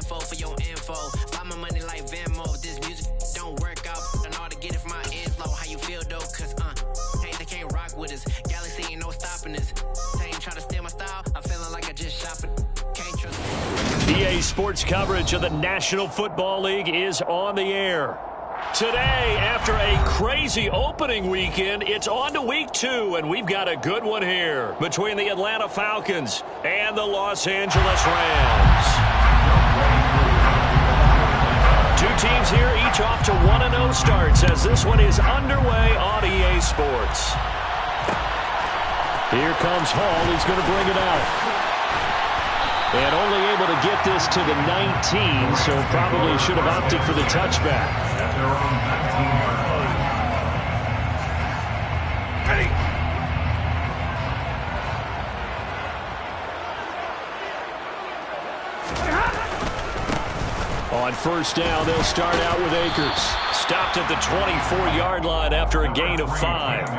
info for your info. Buy my money like Venmo. This music don't work out. In order to get it from my ears low. How you feel though? Cause they can't rock with us. Galaxy ain't no stopping us. They ain't try to steal my style. I'm feeling like I just shot for. Can't trust. EA Sports coverage of the National Football League is on the air. Today, after a crazy opening weekend, it's on to week 2, and we've got a good one here between the Atlanta Falcons and the Los Angeles Rams. Two teams here, each off to 1-0 starts as this one is underway on EA Sports. Here comes Hall. He's going to bring it out. And only able to get this to the 19, so probably should have opted for the touchback. On first down, they'll start out with Akers. Stopped at the 24-yard line after a gain of 5.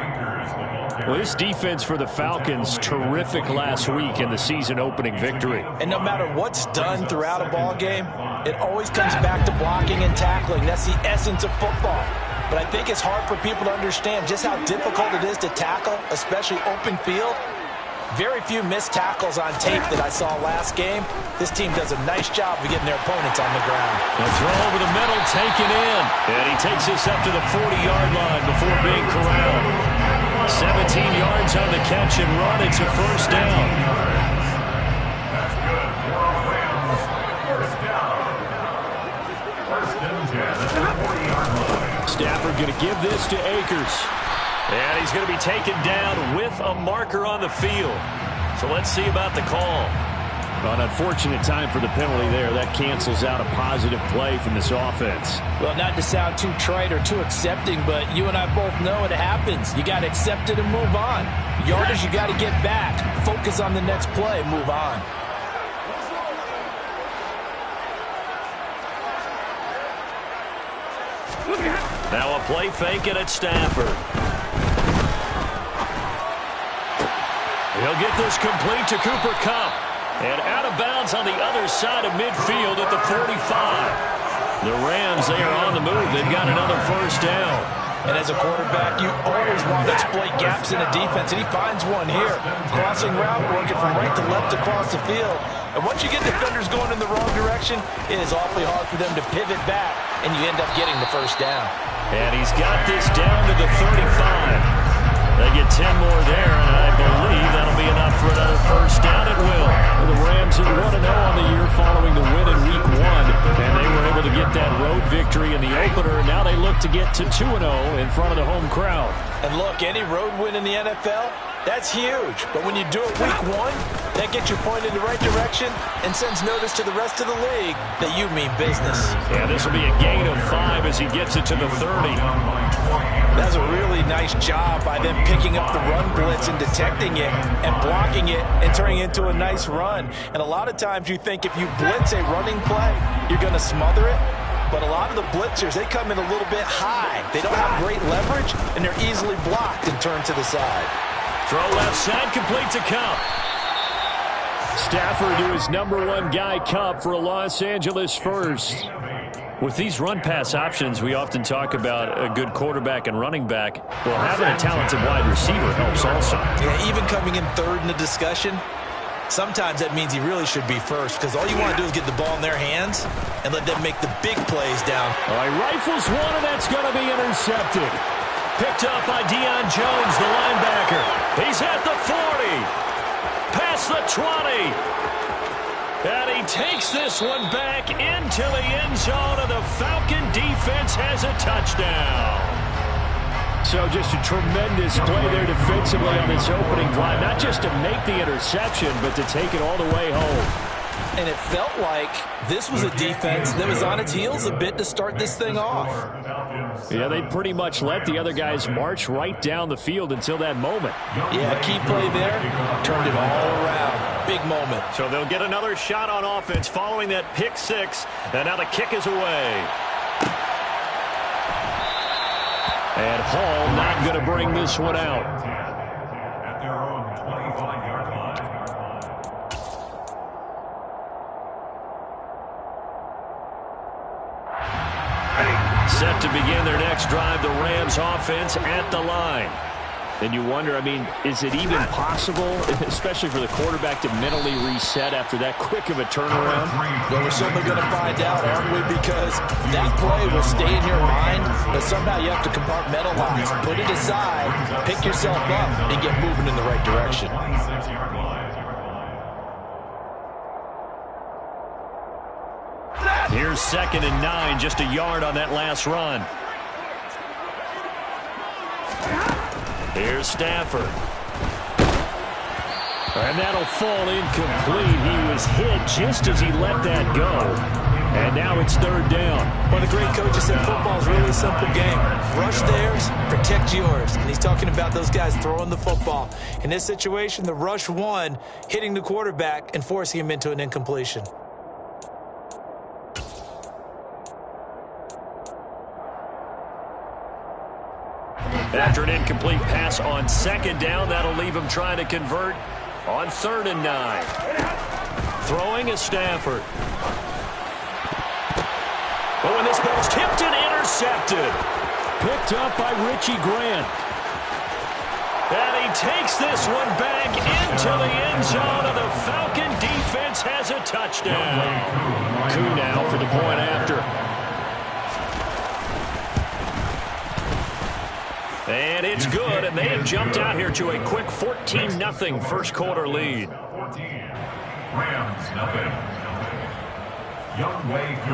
Well, this defense for the Falcons, terrific last week in the season-opening victory. And no matter what's done throughout a ball game, it always comes back to blocking and tackling. That's the essence of football. But I think it's hard for people to understand just how difficult it is to tackle, especially open field. Very few missed tackles on tape that I saw last game. This team does a nice job of getting their opponents on the ground. A throw over the middle, taken in. And he takes this up to the 40-yard line before being corralled. 17 yards on the catch and run. It's a first down. Stafford going to give this to Akers. And he's going to be taken down with a marker on the field. So let's see about the call. An unfortunate time for the penalty there. That cancels out a positive play from this offense. Well, not to sound too trite or too accepting, but you and I both know it happens. You got to accept it and move on. Yardage, you got to get back. Focus on the next play. Move on. Now a play fake and it's Stafford. He'll get this complete to Cooper Kupp. And out of bounds on the other side of midfield at the 45. The Rams, they are on the move. They've got another first down. And as a quarterback, you always want to exploit gaps in a defense, and he finds one here. Crossing route, working from right to left across the field. And once you get defenders going in the wrong direction, it is awfully hard for them to pivot back, and you end up getting the first down. And he's got this down to the 35. They get 10 more there, and I believe that'll be enough for another first down. It will. The Rams at 1-0 on the year following the win in Week 1, and they were able to get that road victory in the opener. Now they look to get to 2-0 in front of the home crowd. And look, any road win in the NFL, that's huge. But when you do it Week 1, that gets you pointed in the right direction and sends notice to the rest of the league that you mean business. Yeah, this will be a gain of 5 as he gets it to the 30. That's a really nice job by them picking up the run blitz and detecting it and blocking it and turning it into a nice run. And a lot of times you think if you blitz a running play, you're going to smother it. But a lot of the blitzers, they come in a little bit high. They don't have great leverage, and they're easily blocked and turned to the side. Throw left side, complete to Kupp. Stafford to his #1 guy, Kupp, for a Los Angeles first. With these run-pass options, we often talk about a good quarterback and running back. Well, having a talented wide receiver helps also. Yeah, even coming in third in the discussion, sometimes that means he really should be first, because all you want to do is get the ball in their hands and let them make the big plays down. All right, rifles one, and that's going to be intercepted. Picked up by Deion Jones, the linebacker. He's at the 40. Past the 20. And he takes this one back into the end zone, and the Falcon defense has a touchdown. So just a tremendous play there defensively on this opening drive. Not just to make the interception, but to take it all the way home. And it felt like this was a defense that was on its heels a bit to start this thing off. Yeah, they pretty much let the other guys march right down the field until that moment. Yeah, key play there, turned it all around. Big moment. So they'll get another shot on offense following that pick six. And now the kick is away. And Hall not going to bring this one out. At their own 25-yard line. Set to begin their next drive, the Rams offense at the line. And you wonder, I mean, is it even possible, especially for the quarterback, to mentally reset after that quick of a turnaround? Well, we're certainly going to find out, aren't we? Because that play will stay in your mind, but somehow you have to compartmentalize, put it aside, pick yourself up, and get moving in the right direction. Here's 2nd and 9, just a yard on that last run. Here's Stafford. And that'll fall incomplete. He was hit just as he let that go. And now it's 3rd down. One of the great coaches said football is really a simple game. Rush theirs, protect yours. And he's talking about those guys throwing the football. In this situation, the rush won, hitting the quarterback and forcing him into an incompletion. After an incomplete pass on 2nd down, that'll leave him trying to convert on 3rd and 9. Throwing is Stafford. Oh, and this ball's tipped and intercepted. Picked up by Richie Grant. And he takes this one back into the end zone, and the Falcon defense has a touchdown. Coup now for the point after. And it's good, and they have jumped out here to a quick 14-0 first quarter lead.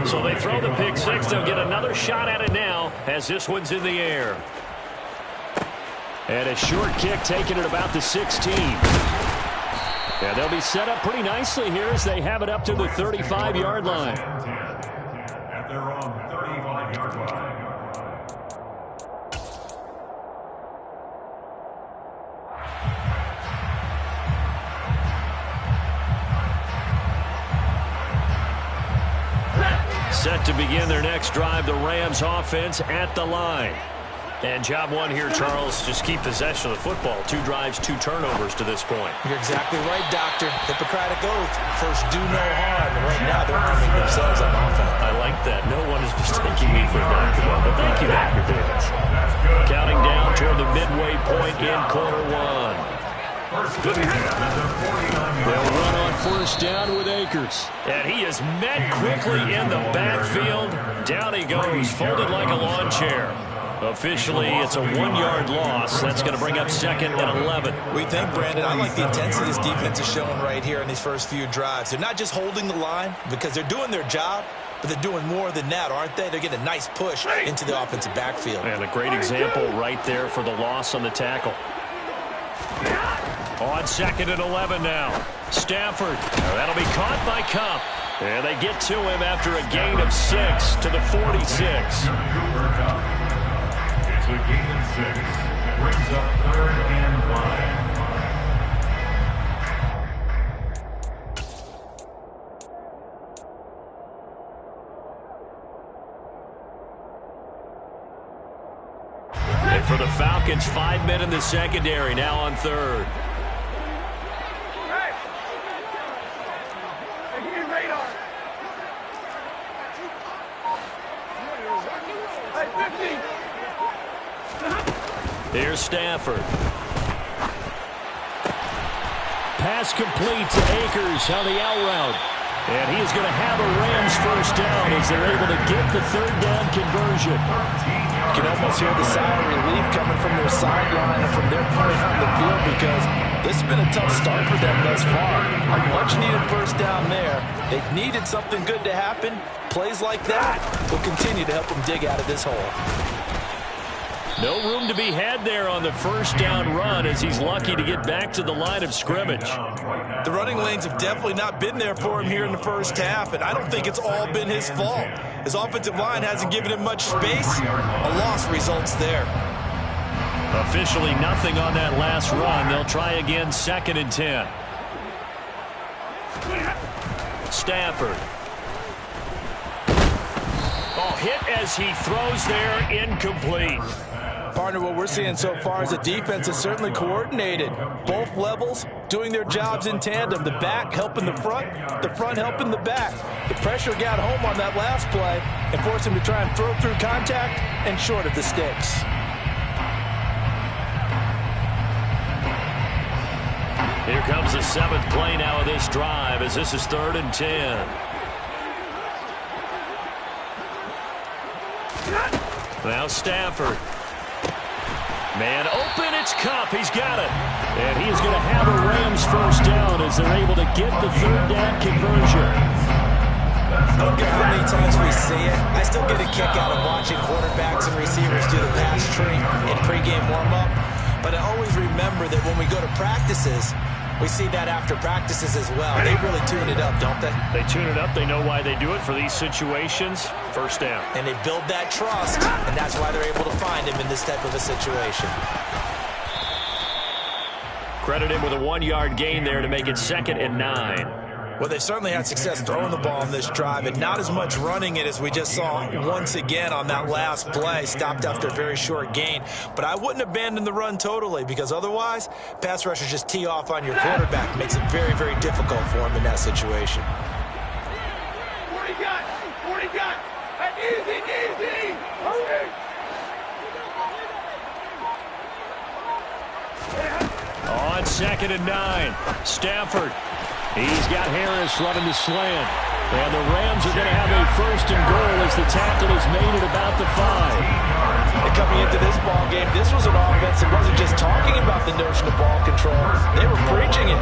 So they throw the pick six. They'll get another shot at it now as this one's in the air. And a short kick taken at about the 16. Yeah, they'll be set up pretty nicely here as they have it up to the 35-yard line. At their own 35-yard line. Set to begin their next drive, the Rams offense at the line. And job one here, Charles, just keep possession of the football. 2 drives, 2 turnovers to this point. You're exactly right, Doctor. Hippocratic oath. First, do no harm. And right now, they're arming themselves on offense. I like that. No one is mistaking me for Dr. Bell, but thank you, Dr. Davis. Counting down toward the midway point in quarter 1. They'll run on 1st down with Akers. And he is met quickly in the backfield. Down he goes, folded like a lawn chair. Officially, it's a 1-yard loss. That's going to bring up 2nd and 11. We think, Brandon, I like the intensity this defense is showing right here in these first few drives. They're not just holding the line because they're doing their job, but they're doing more than that, aren't they? They're getting a nice push into the offensive backfield. And a great example right there for the loss on the tackle. On 2nd and 11 now. Stafford. That'll be caught by Cup. And they get to him after a gain of 6 to the 46. It's a gain of 6. Brings up 3rd and 5. And for the Falcons, 5 men in the secondary, now on 3rd. Here's Stafford. Pass complete to Akers on the out route. And he is going to have a Rams 1st down as they're able to get the 3rd down conversion. You can almost hear the sigh of relief coming from their sideline and from their point on the field because this has been a tough start for them thus far. A much-needed 1st down there. They needed something good to happen. Plays like that will continue to help them dig out of this hole. No room to be had there on the 1st down run as he's lucky to get back to the line of scrimmage. The running lanes have definitely not been there for him here in the first half, and I don't think it's all been his fault. His offensive line hasn't given him much space. A loss results there. Officially nothing on that last run. They'll try again 2nd and 10. Stafford. Oh, hit as he throws there, incomplete. Partner, what we're seeing so far is the defense is certainly coordinated. Both levels doing their jobs in tandem. The back helping the front helping the back. The pressure got home on that last play and forced him to try and throw through contact and short of the sticks. Here comes the 7th play now of this drive as this is 3rd and 10. Now Stafford. Man open, it's Cup. He's got it. And he is going to have a Rams first down as they're able to get the 3rd down conversion. I don't care how many times we see it. I still get a kick out of watching quarterbacks and receivers do the pass tree in pregame warm-up. But I always remember that when we go to practices, we see that after practices as well. They really tune it up, don't they? They tune it up. They know why they do it for these situations. First down. And they build that trust, and that's why they're able to find him in this type of a situation. Credit him with a 1-yard gain there to make it 2nd and 9. Well, they certainly had success throwing the ball on this drive, and not as much running it as we just saw once again on that last play. Stopped after a very short gain. But I wouldn't abandon the run totally, because otherwise, pass rushers just tee off on your quarterback. Makes it very, very difficult for him in that situation. 40 got, 40 got. Easy. On 2nd and 9, Stafford. He's got Harris running the slant. And the Rams are going to have a 1st and goal as the tackle is made at about the 5. And coming into this ball game, this was an offense that wasn't just talking about the notion of ball control. They were preaching it.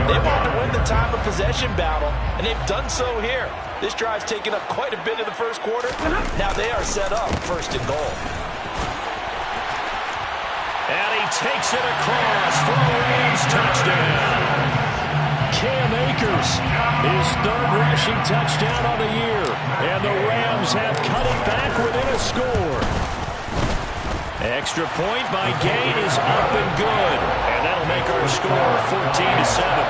They wanted to win the time of possession battle, and they've done so here. This drive's taken up quite a bit of the first quarter. Now they are set up 1st and goal. And he takes it across for a Rams touchdown. Cam Akers, his 3rd rushing touchdown on the year. And the Rams have cut it back within a score. Extra point by Gain is up and good. And that'll make our score 14-7.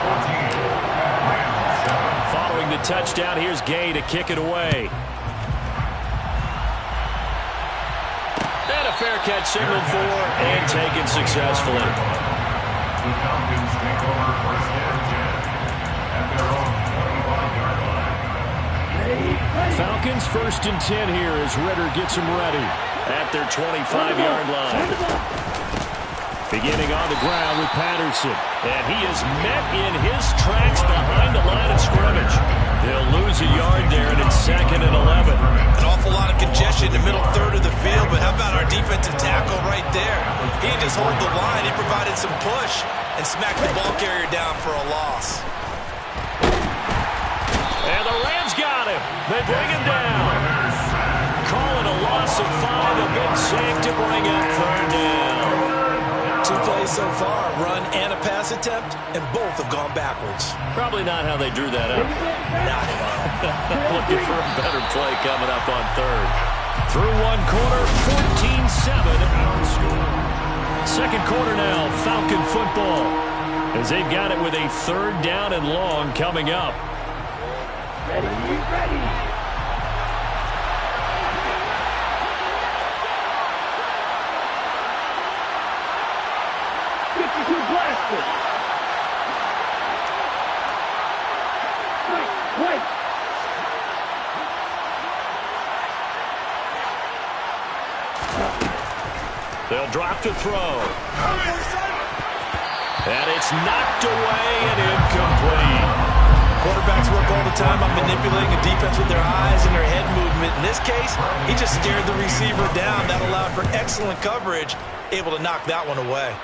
Following the touchdown, here's Gay to kick it away. And a fair catch signaled for and taken successfully. The Falcons take over 1st and 10 at their own 25-yard line. Falcons 1st and 10 here as Ritter gets them ready at their 25-yard line. Beginning on the ground with Patterson. And he is met in his tracks behind the line of scrimmage. They'll lose a yard there, and it's 2nd and 11. An awful lot of congestion in the middle 3rd of the field, but how about our defensive tackle right there? He just hold the line. He provided some push and smacked the ball carrier down for a loss. And the Rams got him. They bring him down. Calling a loss of 5, a big save to bring up 3rd down. 2 plays so far, a run and a pass attempt, and both have gone backwards. Probably not how they drew that up. Not at all. Looking for a better play coming up on 3rd. Through 1 quarter, 14-7 our score. 2nd quarter now, Falcon football. As they've got it with a 3rd down and long coming up. Ready. 52 blaster. Wait. They'll drop to throw. And it's knocked away and incomplete. Quarterbacks work all the time on manipulating a defense with their eyes and their head movement. In this case, he just stared the receiver down. That allowed for excellent coverage, able to knock that one away.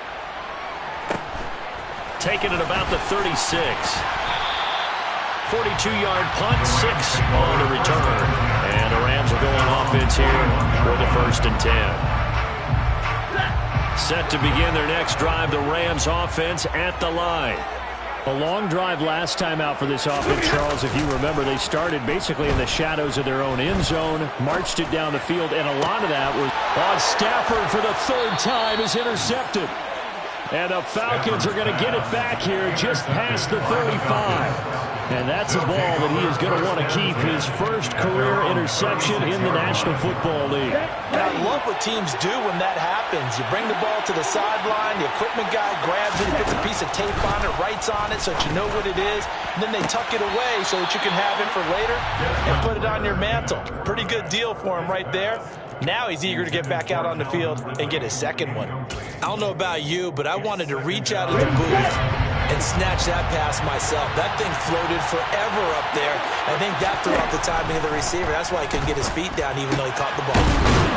Taken at about the 36. 42-yard punt, 6 on the return. And the Rams are going offense here for the 1st and 10. Set to begin their next drive, the Rams offense at the line. A long drive last time out for this offense, Charles. If you remember, they started basically in the shadows of their own end zone, marched it down the field, and a lot of that was on Stafford for the 3rd time is intercepted. And the Falcons are going to get it back here just past the 35. And that's a ball that he is going to want to keep, his first career interception in the National Football League. And I love what teams do when that happens. You bring the ball to the sideline, the equipment guy grabs it, puts a piece of tape on it, writes on it so that you know what it is, and then they tuck it away so that you can have it for later and put it on your mantle. Pretty good deal for him right there. Now he's eager to get back out on the field and get his second one. I don't know about you, but I wanted to reach out of the booth and snatch that pass myself. That thing floated forever up there. I think that threw off the timing of the receiver. That's why he couldn't get his feet down even though he caught the ball.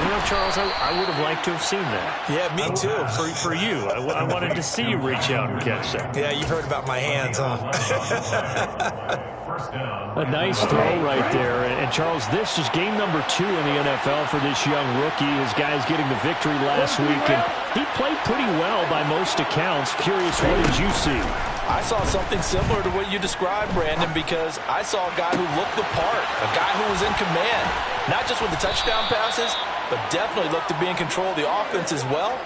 You know, Charles, I would have liked to have seen that. Yeah, me too. For you. I wanted to see you reach out and catch that. Yeah, you heard about my hands, huh? A nice throw right there. And Charles, this is game number 2 in the NFL for this young rookie. His guys getting the victory last week, and he played pretty well by most accounts. Curious, what did you see? I saw something similar to what you described, Brandon, because I saw a guy who looked the part, a guy who was in command, not just with the touchdown passes, but definitely looked to be in control of the offense as well.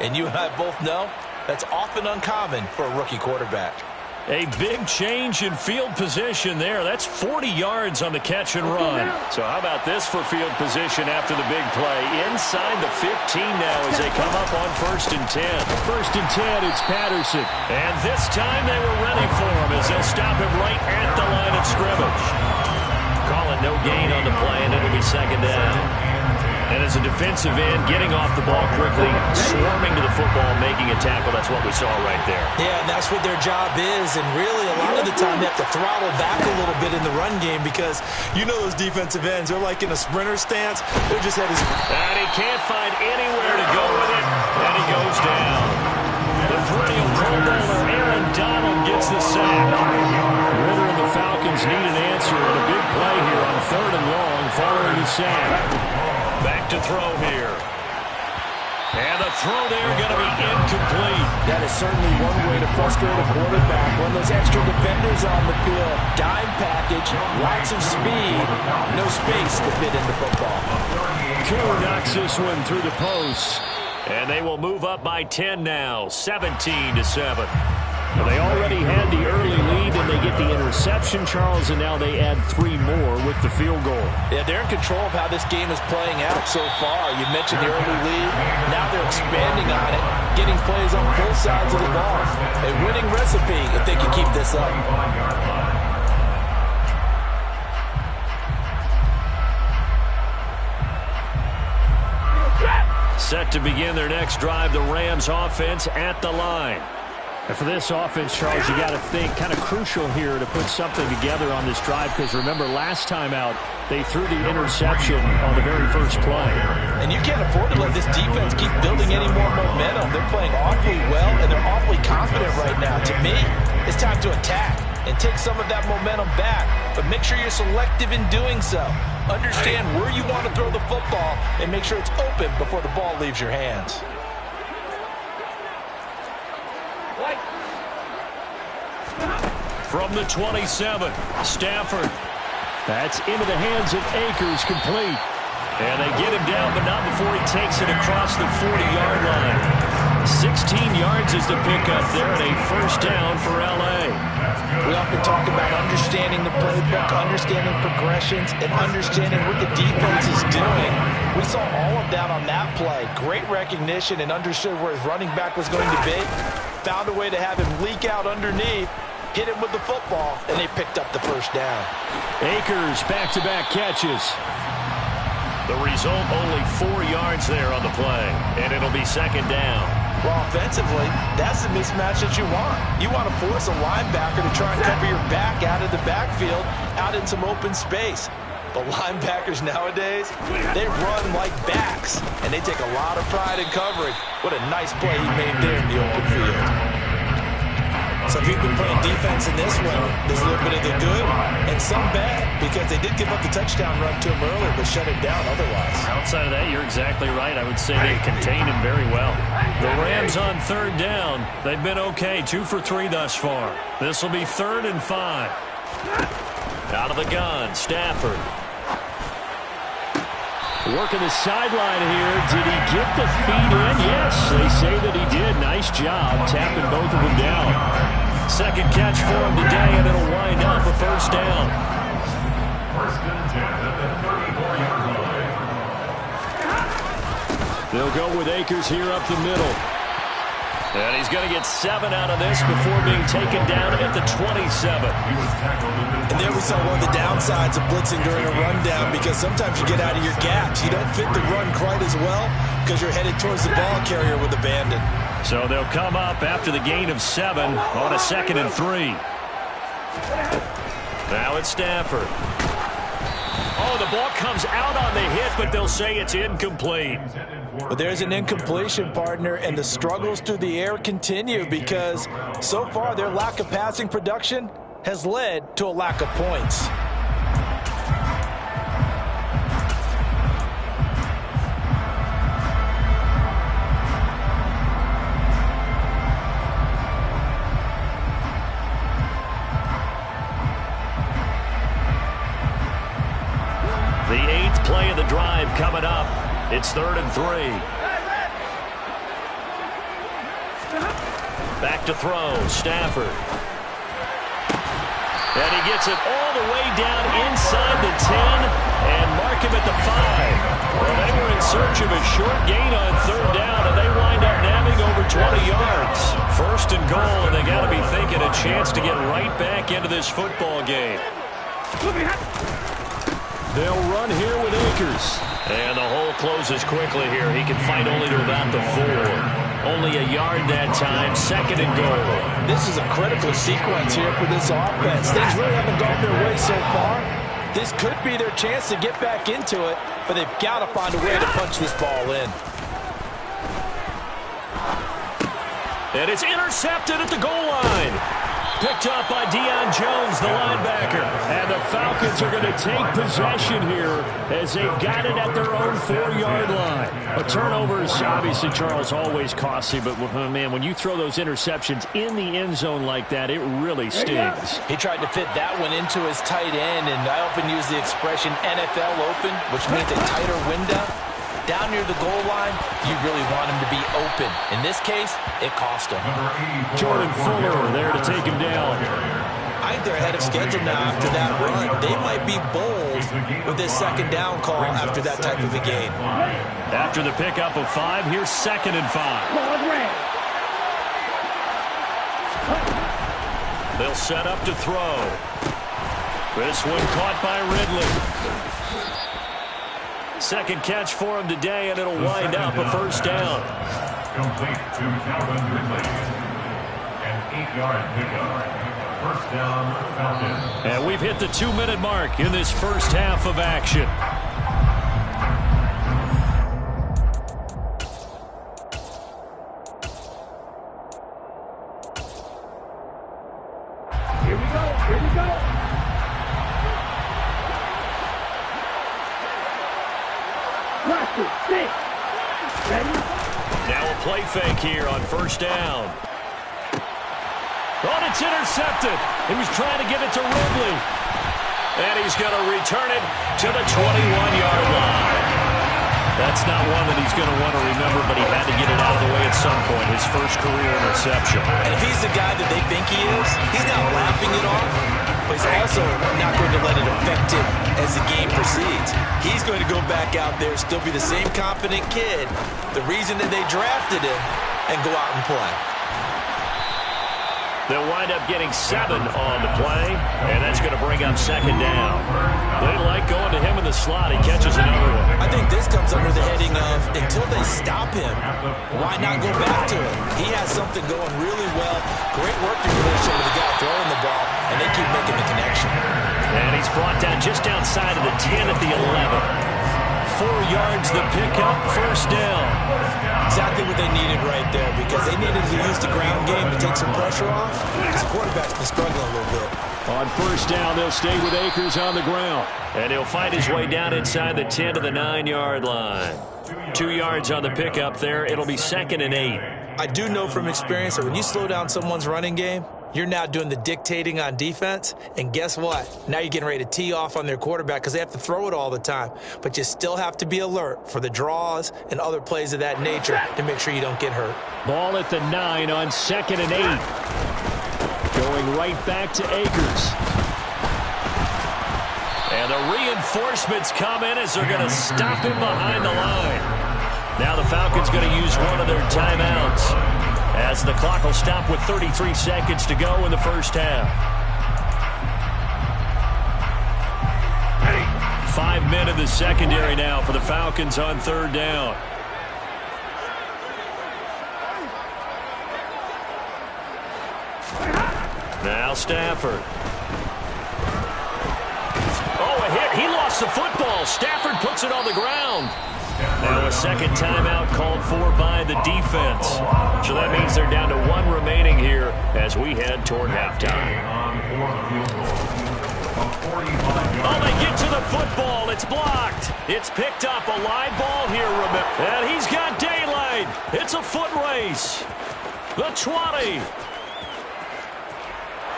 And you and I both know that's often uncommon for a rookie quarterback. A big change in field position there. That's 40 yards on the catch and run. So how about this for field position after the big play? Inside the 15 now as they come up on 1st and 10. 1st and 10, it's Patterson. And this time they were ready for him as they'll stop him right at the line of scrimmage. Calling no gain on the play, and it'll be 2nd down. And as a defensive end, getting off the ball quickly, swarming to the football, making a tackle. That's what we saw right there. Yeah, and that's what their job is. And really, a lot of the time, they have to throttle back a little bit in the run game because you know those defensive ends, they're like in a sprinter stance. They're just at his... And he can't find anywhere to go with it, and he goes down. The perennial Pro Bowler Aaron Donald gets the sack. Ritter and the Falcons need an answer, and a big play here on 3rd and long following the sack. Back to throw here. And the throw there going to be incomplete. That is certainly one way to frustrate a quarterback. When those extra defenders on the field, dime package, lots of speed, no space to fit into football. Cooper knocks this one through the post. And they will move up by 10 now, 17-7. Well, they already had the early lead, and they get the interception, Charles, and now they add 3 more with the field goal. Yeah, they're in control of how this game is playing out so far. You mentioned the early lead. Now they're expanding on it, getting plays on both sides of the ball. A winning recipe if they can keep this up. Set to begin their next drive, the Rams offense at the line. And for this offense, Charles, you got to think kind of crucial here to put something together on this drive because remember last time out they threw the interception on the very first play. And you can't afford to let this defense keep building any more momentum. They're playing awfully well and they're awfully confident right now. To me, it's time to attack and take some of that momentum back, but make sure you're selective in doing so. Understand where you want to throw the football and make sure it's open before the ball leaves your hands. From the 27, Stafford. That's into the hands of Akers, complete. And they get him down, but not before he takes it across the 40-yard line. 16 yards is the pickup there, and a 1st down for L.A. We often talk about understanding the playbook, understanding progressions, and understanding what the defense is doing. We saw all of that on that play. Great recognition and understood where his running back was going to be. Found a way to have him leak out underneath, hit him with the football, and they picked up the 1st down. Akers back-to-back catches. The result, only 4 yards there on the play, and it'll be 2nd down. Well, offensively, that's the mismatch that you want. You want to force a linebacker to try and cover your back out of the backfield, out in some open space. But linebackers nowadays, they run like backs, and they take a lot of pride in covering. What a nice play he made there in the open field. So if you've been playing defense in this one, there's a little bit of the good and some bad because they did give up the touchdown run to him earlier but shut it down otherwise. Outside of that, you're exactly right. I would say they contained him very well. The Rams on 3rd down. They've been okay, 2 for 3 thus far. This will be 3rd and 5. Out of the gun, Stafford. Working the sideline here. Did he get the feet in? Yes, they say that he did. Nice nice job tapping both of them down. Second catch for him today, and it'll wind up a first down. First and 10 at the 34-yard line. They'll go with Akers here up the middle. And he's going to get 7 out of this before being taken down at the 27. And there we saw one of the downsides of blitzing during a rundown, because sometimes you get out of your gaps. You don't fit the run quite as well because you're headed towards the ball carrier with abandon. So they'll come up after the gain of 7 on a 2nd and 3. Now it's Stafford. Oh, the ball comes out on the hit, but they'll say it's incomplete. But there's an incompletion, partner, and the struggles through the air continue because so far their lack of passing production has led to a lack of points. The 8th play of the drive coming up. It's 3rd and 3. Back to throw, Stafford. And he gets it all the way down inside the 10 and mark him at the 5. Well, they were in search of a short gain on 3rd down, and they wind up nabbing over 20 yards. 1st and goal, and they got to be thinking a chance to get right back into this football game. They'll run here with Akers. And the hole closes quickly here. He can fight only to about the 4. Only a yard that time. 2nd and goal. This is a critical sequence here for this offense. Things really haven't gone their way so far. This could be their chance to get back into it, but they've got to find a way to punch this ball in. And it's intercepted at the goal line. Picked up by Jones, the linebacker. And the Falcons are going to take possession here as they've got it at their own 4-yard line. A turnover is obviously, Charles, always costly, but man, when you throw those interceptions in the end zone like that, it really stings. He tried to fit that one into his tight end, and I often use the expression NFL open, which means a tighter window. Down near the goal line, you really want him to be open. In this case, it cost him. Jordan Fuller there to take him down. I think they're ahead of schedule now after that run. They might be bold with this 2nd down call after that type of a game. After the pickup of 5, here's 2nd and 5. They'll set up to throw. This one caught by Ridley. 2nd catch for him today, and it'll wind up a first down. Complete to Calvin Ridley. An 8-yard pickup. First down, Falcons. And we've hit the 2-minute mark in this first half of action. Here we go. Here we go. Now a play fake here on first down. Oh, it's intercepted. He was trying to get it to Ridley. And he's going to return it to the 21-yard line. That's not one that he's going to want to remember, but he had to get it out of the way at some point, his first career interception. And if he's the guy that they think he is, he's not laughing it off, but he's also not going to let it affect him as the game proceeds. He's going to go back out there, still be the same confident kid, the reason that they drafted him, and go out and play. They'll wind up getting 7 on the play, and that's going to bring up 2nd down. They like going to him in the slot. He catches another one. I think this comes under the heading of, until they stop him, why not go back to him? He has something going really well. Great working relationship with the guy throwing the ball, and they keep making the connection. And he's brought down just outside of the 10 at the 11. 4 yards the pickup, first down. Exactly what they needed right there, because they needed to use the ground game to take some pressure off, because the quarterback's been struggling a little bit. On first down, they'll stay with Akers on the ground. And he'll find his way down inside the 10 to the 9-yard line. 2 yards on the pickup there. It'll be 2nd and 8. I do know from experience that when you slow down someone's running game, You're now doing the dictating on defense, and guess what? Now you're getting ready to tee off on their quarterback because they have to throw it all the time. But you still have to be alert for the draws and other plays of that nature to make sure you don't get hurt. Ball at the 9 on 2nd and 8. Going right back to Akers. And the reinforcements come in as they're going to stop him behind the line. Now the Falcons going to use one of their timeouts, as the clock will stop with 33 seconds to go in the first half. 5 men in the secondary now for the Falcons on 3rd down. Now Stafford. Oh, a hit. He lost the football. Stafford puts it on the ground. Now a second timeout called for by the defense. So that means they're down to 1 remaining here as we head toward halftime. Oh, they get to the football. It's blocked. It's picked up. A live ball here, and he's got daylight. It's a foot race. The 20.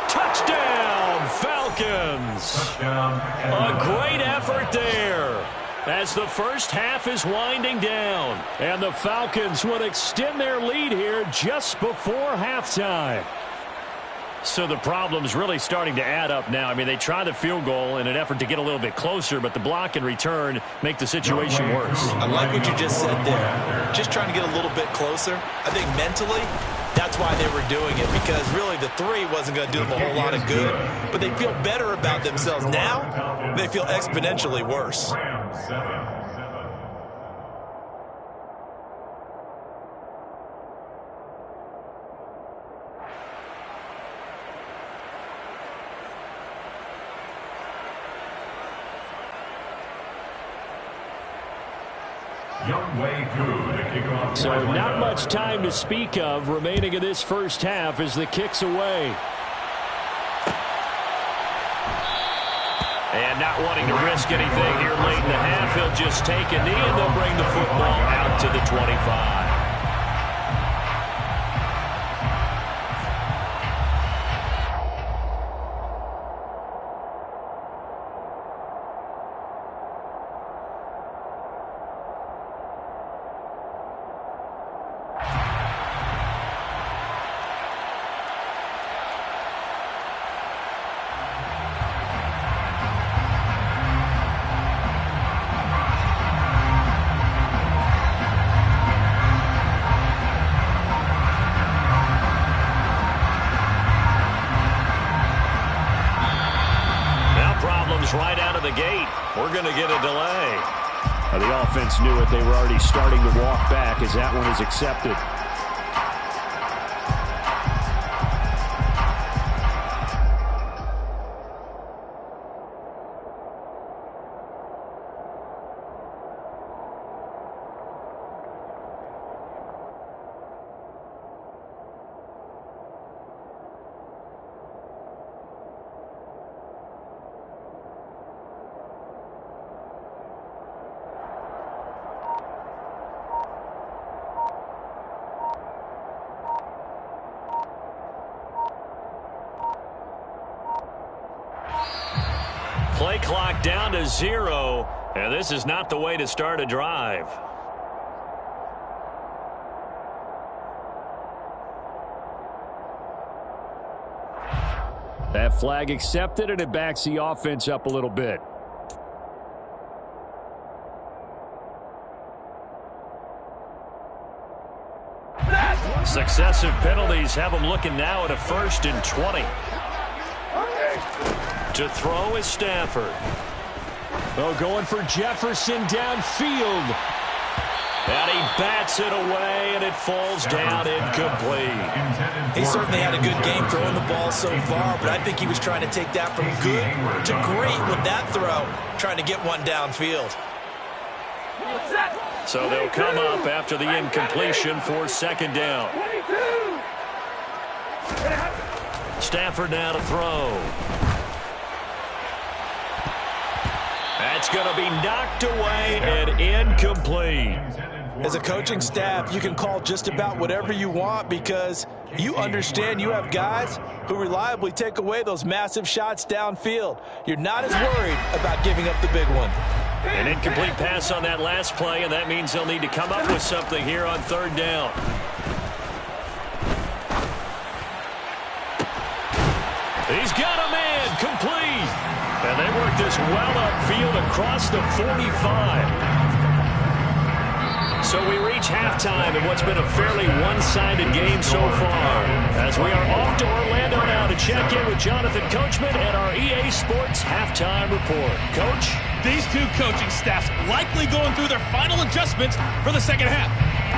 Touchdown, Falcons. A great effort there, as the first half is winding down. And the Falcons would extend their lead here just before halftime. So the problem's really starting to add up now. I mean, they try the field goal in an effort to get a little bit closer, but the block and return make the situation worse. I like what you just said there. Just trying to get a little bit closer. I think mentally, that's why they were doing it, because really the 3 wasn't going to do them a whole lot of good. But they feel better about themselves. Now, they feel exponentially worse. So not much time to speak of remaining in this first half as the kick's away. And not wanting to risk anything here late in the half, he'll just take a knee and they'll bring the football out to the 25. Right out of the gate. We're going to get a delay. The offense knew it. They were already starting to walk back as that one is accepted. Play clock down to 0, and this is not the way to start a drive. That flag accepted, and it backs the offense up a little bit. Successive penalties have them looking now at a 1st and 20. To throw is Stafford. Oh, going for Jefferson downfield. And he bats it away, and it falls down incomplete. He certainly had a good game throwing the ball so far, but I think he was trying to take that from good to great with that throw, trying to get one downfield. So they'll come up after the incompletion for 2nd down. Stafford now to throw. That's going to be knocked away and incomplete. As a coaching staff, you can call just about whatever you want because You understand you have guys who reliably take away those massive shots downfield. You're not as worried about giving up the big one. An incomplete pass on that last play, and that means they'll need to come up with something here on third down. He's got a man complete. And they work this well upfield across the 45. So we reach halftime in what's been a fairly one-sided game so far. As we are off to Orlando now to check in with Jonathan Coachman at our EA Sports Halftime Report. Coach? These two coaching staffs likely going through their final adjustments for the second half.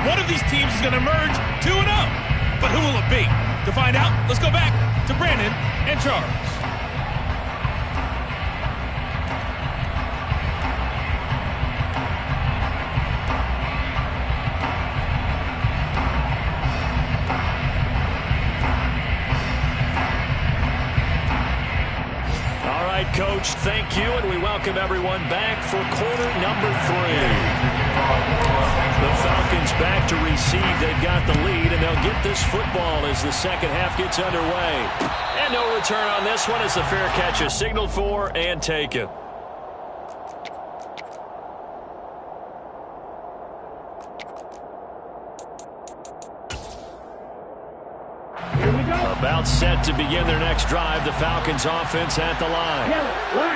One of these teams is going to emerge 2-0. But who will it be? To find out, let's go back to Brandon and Charles. Coach, thank you, and we welcome everyone back for quarter number 3. The Falcons back to receive. They've got the lead, and they'll get this football as the second half gets underway. And no return on this one as the fair catch is signaled for and taken. About set to begin their next drive, the Falcons offense at the line.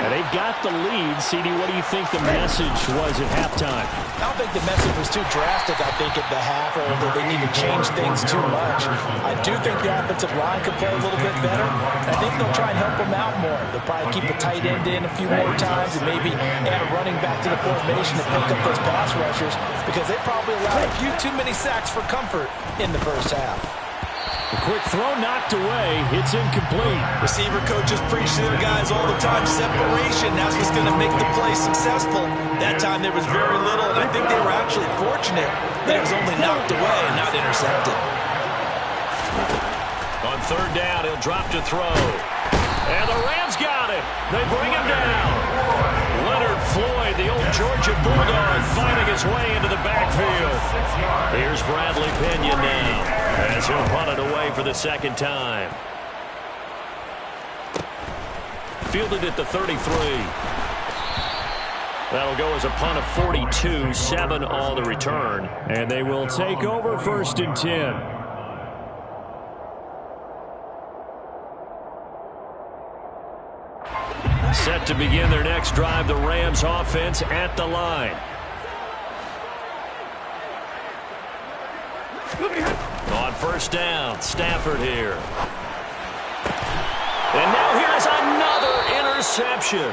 And they've got the lead. CD, what do you think the message was at halftime? I don't think the message was too drastic, I think, at the half, or that they need to change things too much. I do think the offensive line could play a little bit better. I think they'll try and help them out more. They'll probably keep a tight end in a few more times and maybe add a running back to the formation to pick up those pass rushers, because they probably allowed a few too many sacks for comfort in the first half. A quick throw knocked away. It's incomplete. Receiver coaches preach to their guys all the time. Separation, that's what's going to make the play successful. That time there was very little, and I think they were actually fortunate that it was only knocked away and not intercepted. On third down, he'll drop to throw. And the Rams got it. They bring him down. Leonard Floyd, the old Georgia Bulldog, finding his way into the backfield. Here's Bradley Pinion now, as he'll punt it away for the second time. Fielded at the 33. That'll go as a punt of 42, 7 on the return. And they will take over 1st and 10. Set to begin their next drive, the Rams offense at the line. On first down, Stafford here. And now here's another interception.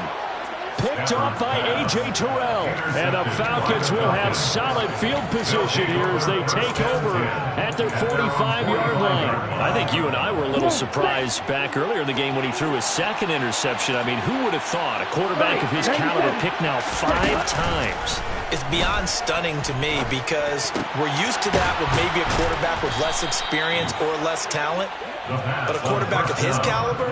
Picked off by A.J. Terrell. And the Falcons will have solid field position here as they take over at their 45-yard line. I think you and I were a little surprised back earlier in the game when he threw his second interception. I mean, who would have thought a quarterback of his caliber picked now 5 times? It's beyond stunning to me, because we're used to that with maybe a quarterback with less experience or less talent. But a quarterback of his caliber,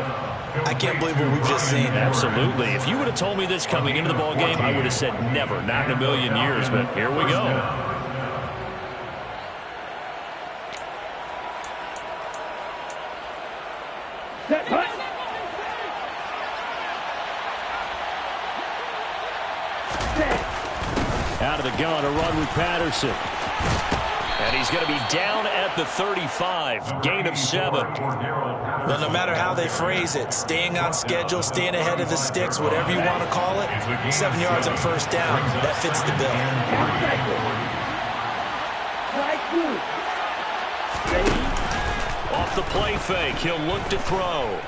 I can't believe what we've just seen. Absolutely. If you would have told me this coming into the ball game, I would have said never, not in a million years. But here we go. Out of the gun, a run with Patterson. And he's going to be down at the 35, gain of 7. Well, no matter how they phrase it, staying on schedule, staying ahead of the sticks, whatever you want to call it, 7 yards on first down, that fits the bill. Off the play fake, he'll look to throw.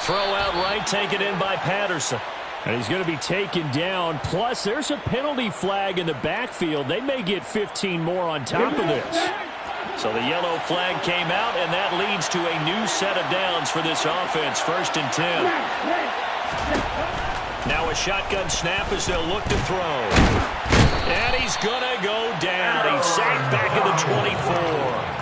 Throw out right, taken in by Patterson. And he's going to be taken down. Plus, there's a penalty flag in the backfield. They may get 15 more on top of this. So the yellow flag came out, and that leads to a new set of downs for this offense. 1st and 10. Now a shotgun snap as they'll look to throw. And he's going to go down. He's sacked back at the 24.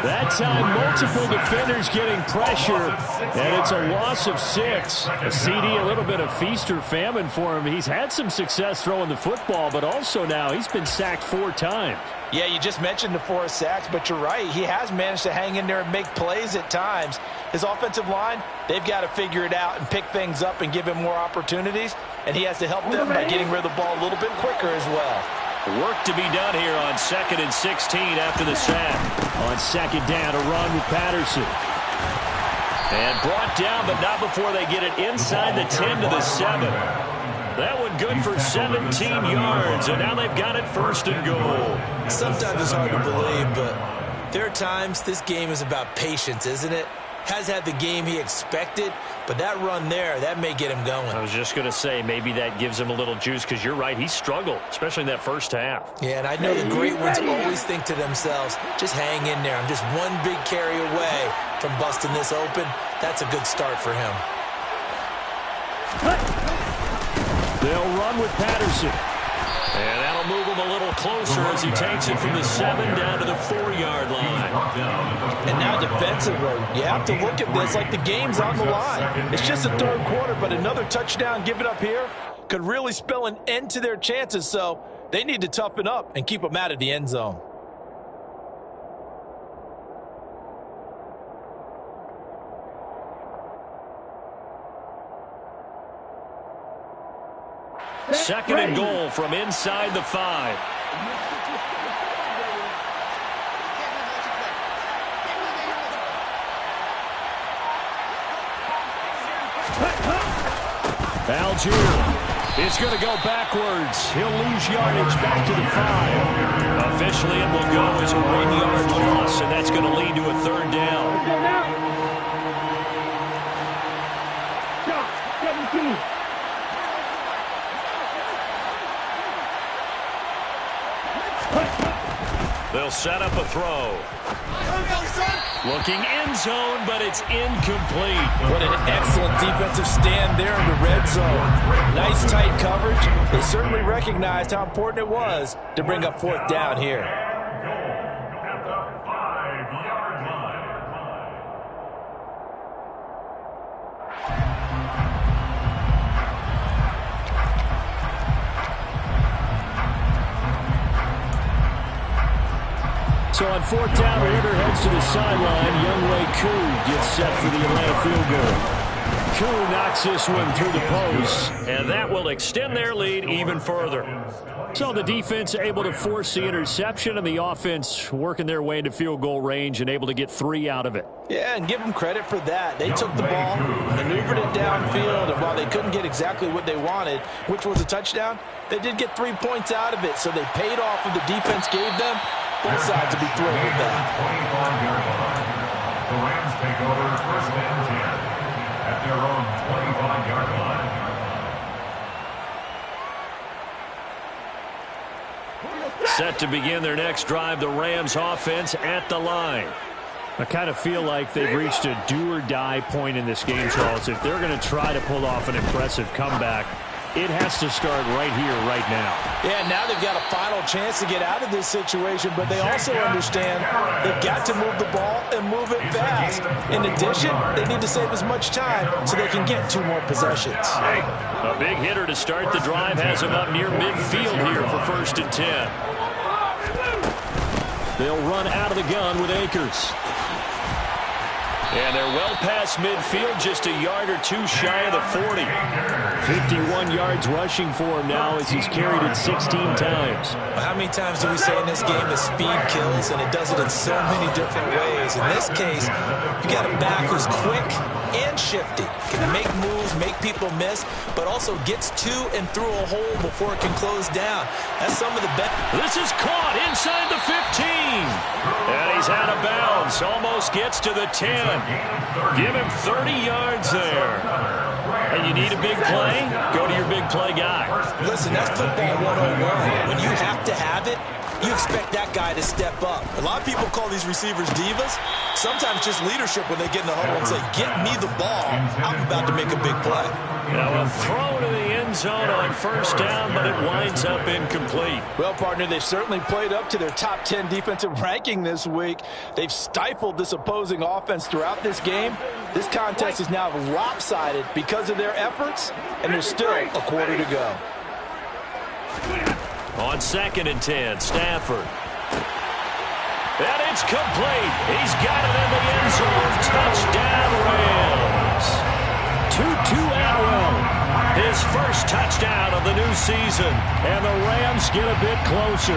That time, multiple defenders getting pressure, and it's a loss of 6. A CD, a little bit of feast or famine for him. He's had some success throwing the football, but also now he's been sacked 4 times. Yeah, you just mentioned the 4 sacks, but you're right. He has managed to hang in there and make plays at times. His offensive line, they've got to figure it out and pick things up and give him more opportunities, and he has to help them by getting rid of the ball a little bit quicker as well. Work to be done here on 2nd and 16 after the sack. On 2nd down, a run with Patterson. And brought down, but not before they get it inside the 10 to the 7. That one good for 17 yards, and now they've got it 1st and goal. Sometimes it's hard to believe, but there are times this game is about patience, isn't it? Has had the game he expected, but that run there, that may get him going. I was just going to say, maybe that gives him a little juice, because you're right, he struggled, especially in that first half. Yeah, and I know the great ones always think to themselves, just hang in there. I'm just one big carry away from busting this open. That's a good start for him. They'll run with Patterson. And that'll move him a little closer as he takes it from the 7 down to the 4-yard line. And now defensively, you have to look at this like the game's on the line. It's just the 3rd quarter, but another touchdown given up here could really spell an end to their chances, so they need to toughen up and keep them out of the end zone. Second and goal from inside the 5. Algier is going to go backwards. He'll lose yardage back to the 5. Officially, it will go as a 1-yard loss, and that's going to lead to a 3rd down. 17. They'll set up a throw. Looking end zone, but it's incomplete. What an excellent defensive stand there in the red zone. Nice tight coverage. They certainly recognized how important it was to bring up 4th down here. At the 5-yard line. So on 4th down, Ritter heads to the sideline. Younghoe Koo gets set for the Atlanta field goal. Koo knocks this one through the post, and that will extend their lead even further. So the defense able to force the interception, and the offense working their way into field goal range and able to get 3 out of it. Yeah, and give them credit for that. They took the ball, maneuvered it downfield, and while they couldn't get exactly what they wanted, which was a touchdown, they did get 3 points out of it, so they paid off what the defense gave them. Both sides will be thrilled with that. 25-yard line. The Rams take over 1st and 10 at their own 25-yard line. Set to begin their next drive, the Rams offense at the line. I kind of feel like they've reached a do-or-die point in this game, Charles. If they're going to try to pull off an impressive comeback, it has to start right here, right now. Yeah, now they've got a final chance to get out of this situation, but they also understand they've got to move the ball and move it fast. In addition, they need to save as much time so they can get 2 more possessions. A big hitter to start the drive has him up near midfield here for 1st and 10. They'll run out of the gun with Akers. And they're well past midfield, just a yard or 2 shy of the 40. 51 yards rushing for him now as he's carried it 16 times. How many times do we say in this game that speed kills, and it does it in so many different ways? In this case, you got a back who's quick and shifty. Can make moves, make people miss, but also gets to and through a hole before it can close down. That's some of the best. This is caught inside the 15. And he's out of bounds. Almost gets to the 10. Give him 30 yards there. And you need a big play? Go to your big play guy. Listen, that's football 101. When you have to have it, you expect that guy to step up. A lot of people call these receivers divas. Sometimes just leadership when they get in the huddle and say, get me the ball. I'm about to make a big play. Now a throw to the end zone on 1st down, but it winds up incomplete. Well, partner, they've certainly played up to their top 10 defensive ranking this week. They've stifled this opposing offense throughout this game. This contest is now lopsided because of their efforts, and there's still a quarter to go. On 2nd and 10, Stafford. And it's complete. He's got it in the end zone. Touchdown, Rams. Tutu Atwell, his first touchdown of the new season. And the Rams get a bit closer.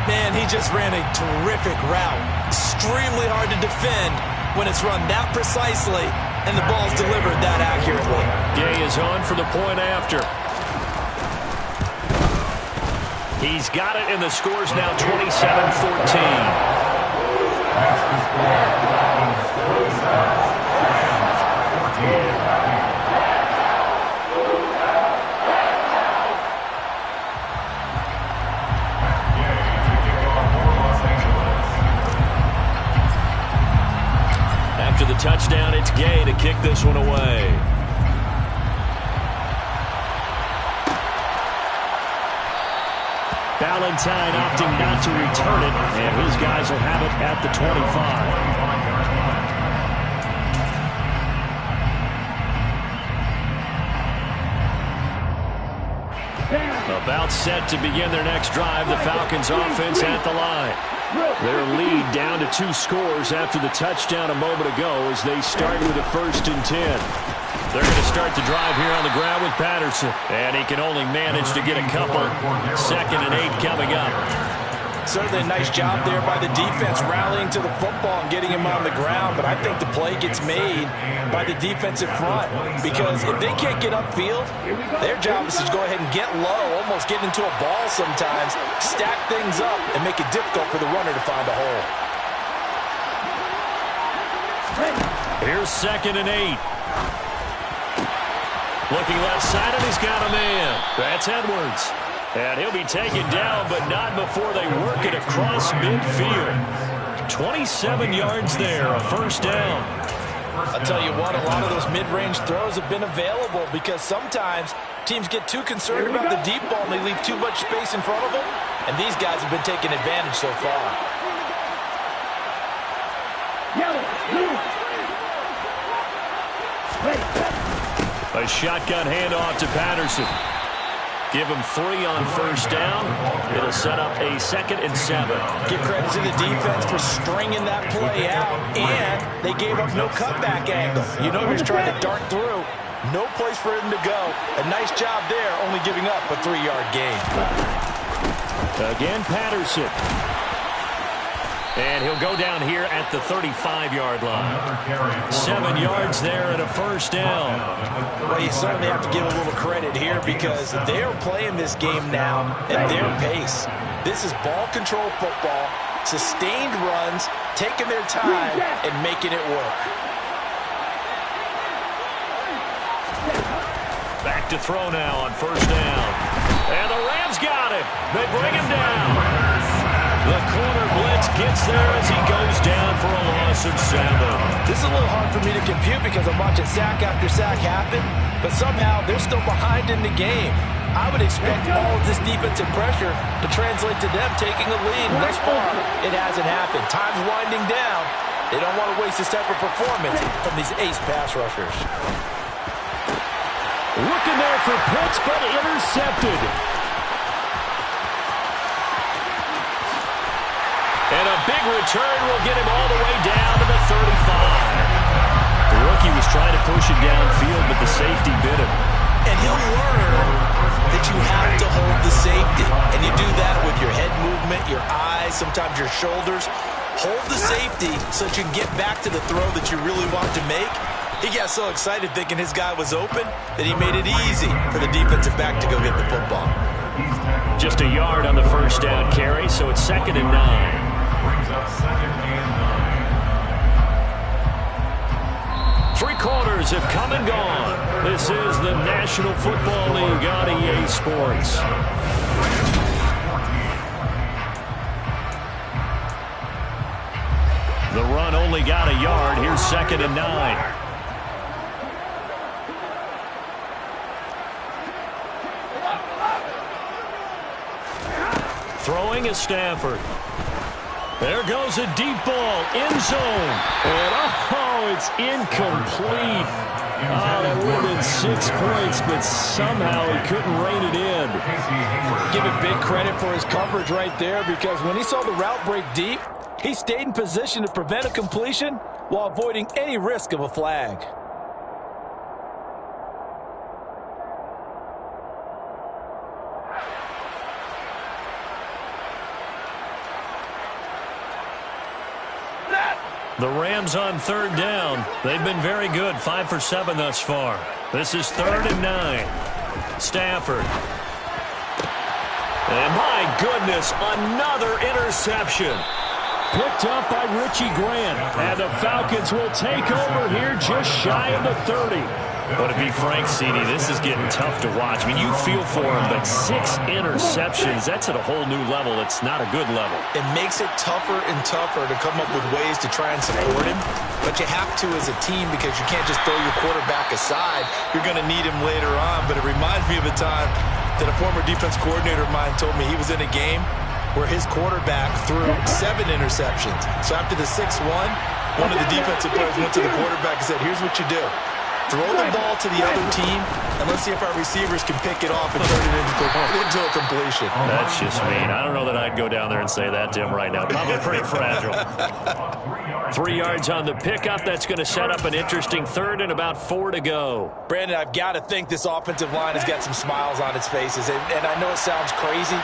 Man, he just ran a terrific route. Extremely hard to defend when it's run that precisely and the ball's delivered that accurately. Gay is on for the point after. He's got it, and the score's now 27-14. After the touchdown, it's Gay to kick this one away. Valentine opting not to return it, and his guys will have it at the 25. About set to begin their next drive, the Falcons offense at the line. Their lead down to 2 scores after the touchdown a moment ago as they start with a 1st and 10. They're going to start the drive here on the ground with Patterson. And he can only manage to get a couple. 2nd and 8 coming up. Certainly a nice job there by the defense rallying to the football and getting him on the ground. But I think the play gets made by the defensive front. Because if they can't get upfield, their job is to go ahead and get low, almost get into a ball sometimes, stack things up, and make it difficult for the runner to find a hole. Here's 2nd and 8. Looking left side, and he's got a man. That's Edwards. And he'll be taken down, but not before they work it across midfield. 27 yards there, a 1st down. I'll tell you what, a lot of those mid-range throws have been available because sometimes teams get too concerned about the deep ball and they leave too much space in front of them. And these guys have been taking advantage so far. A shotgun handoff to Patterson. Give him 3 on 1st down. It'll set up a 2nd and 7. Give credit to the defense for stringing that play out, and they gave up no cutback angle. You know he was trying to dart through. No place for him to go. A nice job there, only giving up a 3-yard gain. Again, Patterson. And he'll go down here at the 35-yard line. 7 yards there and a 1st down. Well, you certainly have to give a little credit here because they're playing this game now at their pace. This is ball control football, sustained runs, taking their time and making it work. Back to throw now on 1st down. And the Rams got him. They bring him down. The corner blitz gets there as he goes down for a loss of 7. This is a little hard for me to compute because I'm watching sack after sack happen, but somehow they're still behind in the game. I would expect all of this defensive pressure to translate to them taking a lead, and thus far, it hasn't happened. Time's winding down. They don't want to waste this type of performance from these ace pass rushers. Looking there for Pitts, but intercepted. And a big return will get him all the way down to the 35. The rookie was trying to push it downfield, but the safety bit him. And he'll learn that you have to hold the safety. And you do that with your head movement, your eyes, sometimes your shoulders. Hold the safety so that you can get back to the throw that you really want to make. He got so excited thinking his guy was open that he made it easy for the defensive back to go get the football. Just a yard on the 1st down carry, so it's 2nd and 9. Brings up 2nd and 9. 3 quarters have come and gone. This is the National Football League on EA Sports. The run only got a yard. Here's 2nd and 9. Throwing is Stafford. There goes a deep ball, end zone. And oh, it's incomplete. Oh, that would have been 6 points, but somehow he couldn't rein it in. Give him big credit for his coverage right there because when he saw the route break deep, He stayed in position to prevent a completion while avoiding any risk of a flag. The Rams on third down. They've been very good, 5 for 7 thus far. This is 3rd and 9. Stafford. And my goodness, another interception. Picked up by Richie Grant. And the Falcons will take over here just shy of the 30. But to be frank, CD, this is getting tough to watch. I mean, you feel for him, but 6 interceptions, that's at a whole new level. It's not a good level. It makes it tougher and tougher to come up with ways to try and support him. But you have to as a team because you can't just throw your quarterback aside. You're going to need him later on. But it reminds me of a time that a former defense coordinator of mine told me he was in a game where his quarterback threw 7 interceptions. So after the 6-1, one of the defensive players went to the quarterback and said, here's what you do. Throw the ball to the other team, and let's see if our receivers can pick it off and turn it into a completion. That's just mean. I don't know that I'd go down there and say that to him right now. Probably pretty fragile. 3 yards on the pickup. That's going to set up an interesting 3rd and about 4 to go. Brandon, I've got to think this offensive line has got some smiles on its faces, and I know it sounds crazy,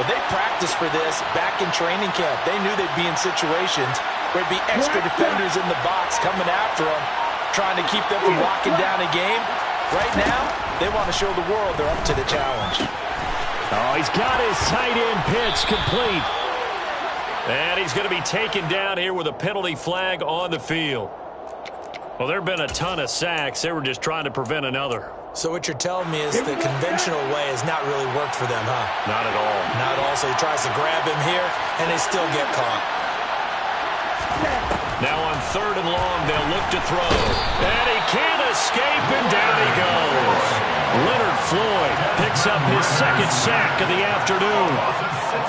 but they practiced for this back in training camp. They knew they'd be in situations where there'd be extra defenders in the box coming after them, trying to keep them from locking down a game. Right now, they want to show the world they're up to the challenge. Oh, he's got his tight end pitch complete. And he's going to be taken down here with a penalty flag on the field. Well, there have been a ton of sacks. They were just trying to prevent another. So what you're telling me is the conventional way has not really worked for them, huh? Not at all. Not at all. So he tries to grab him here, and they still get caught. Now on 3rd and long, they'll look to throw. And he can't escape, and down he goes. Leonard Floyd picks up his 2nd sack of the afternoon.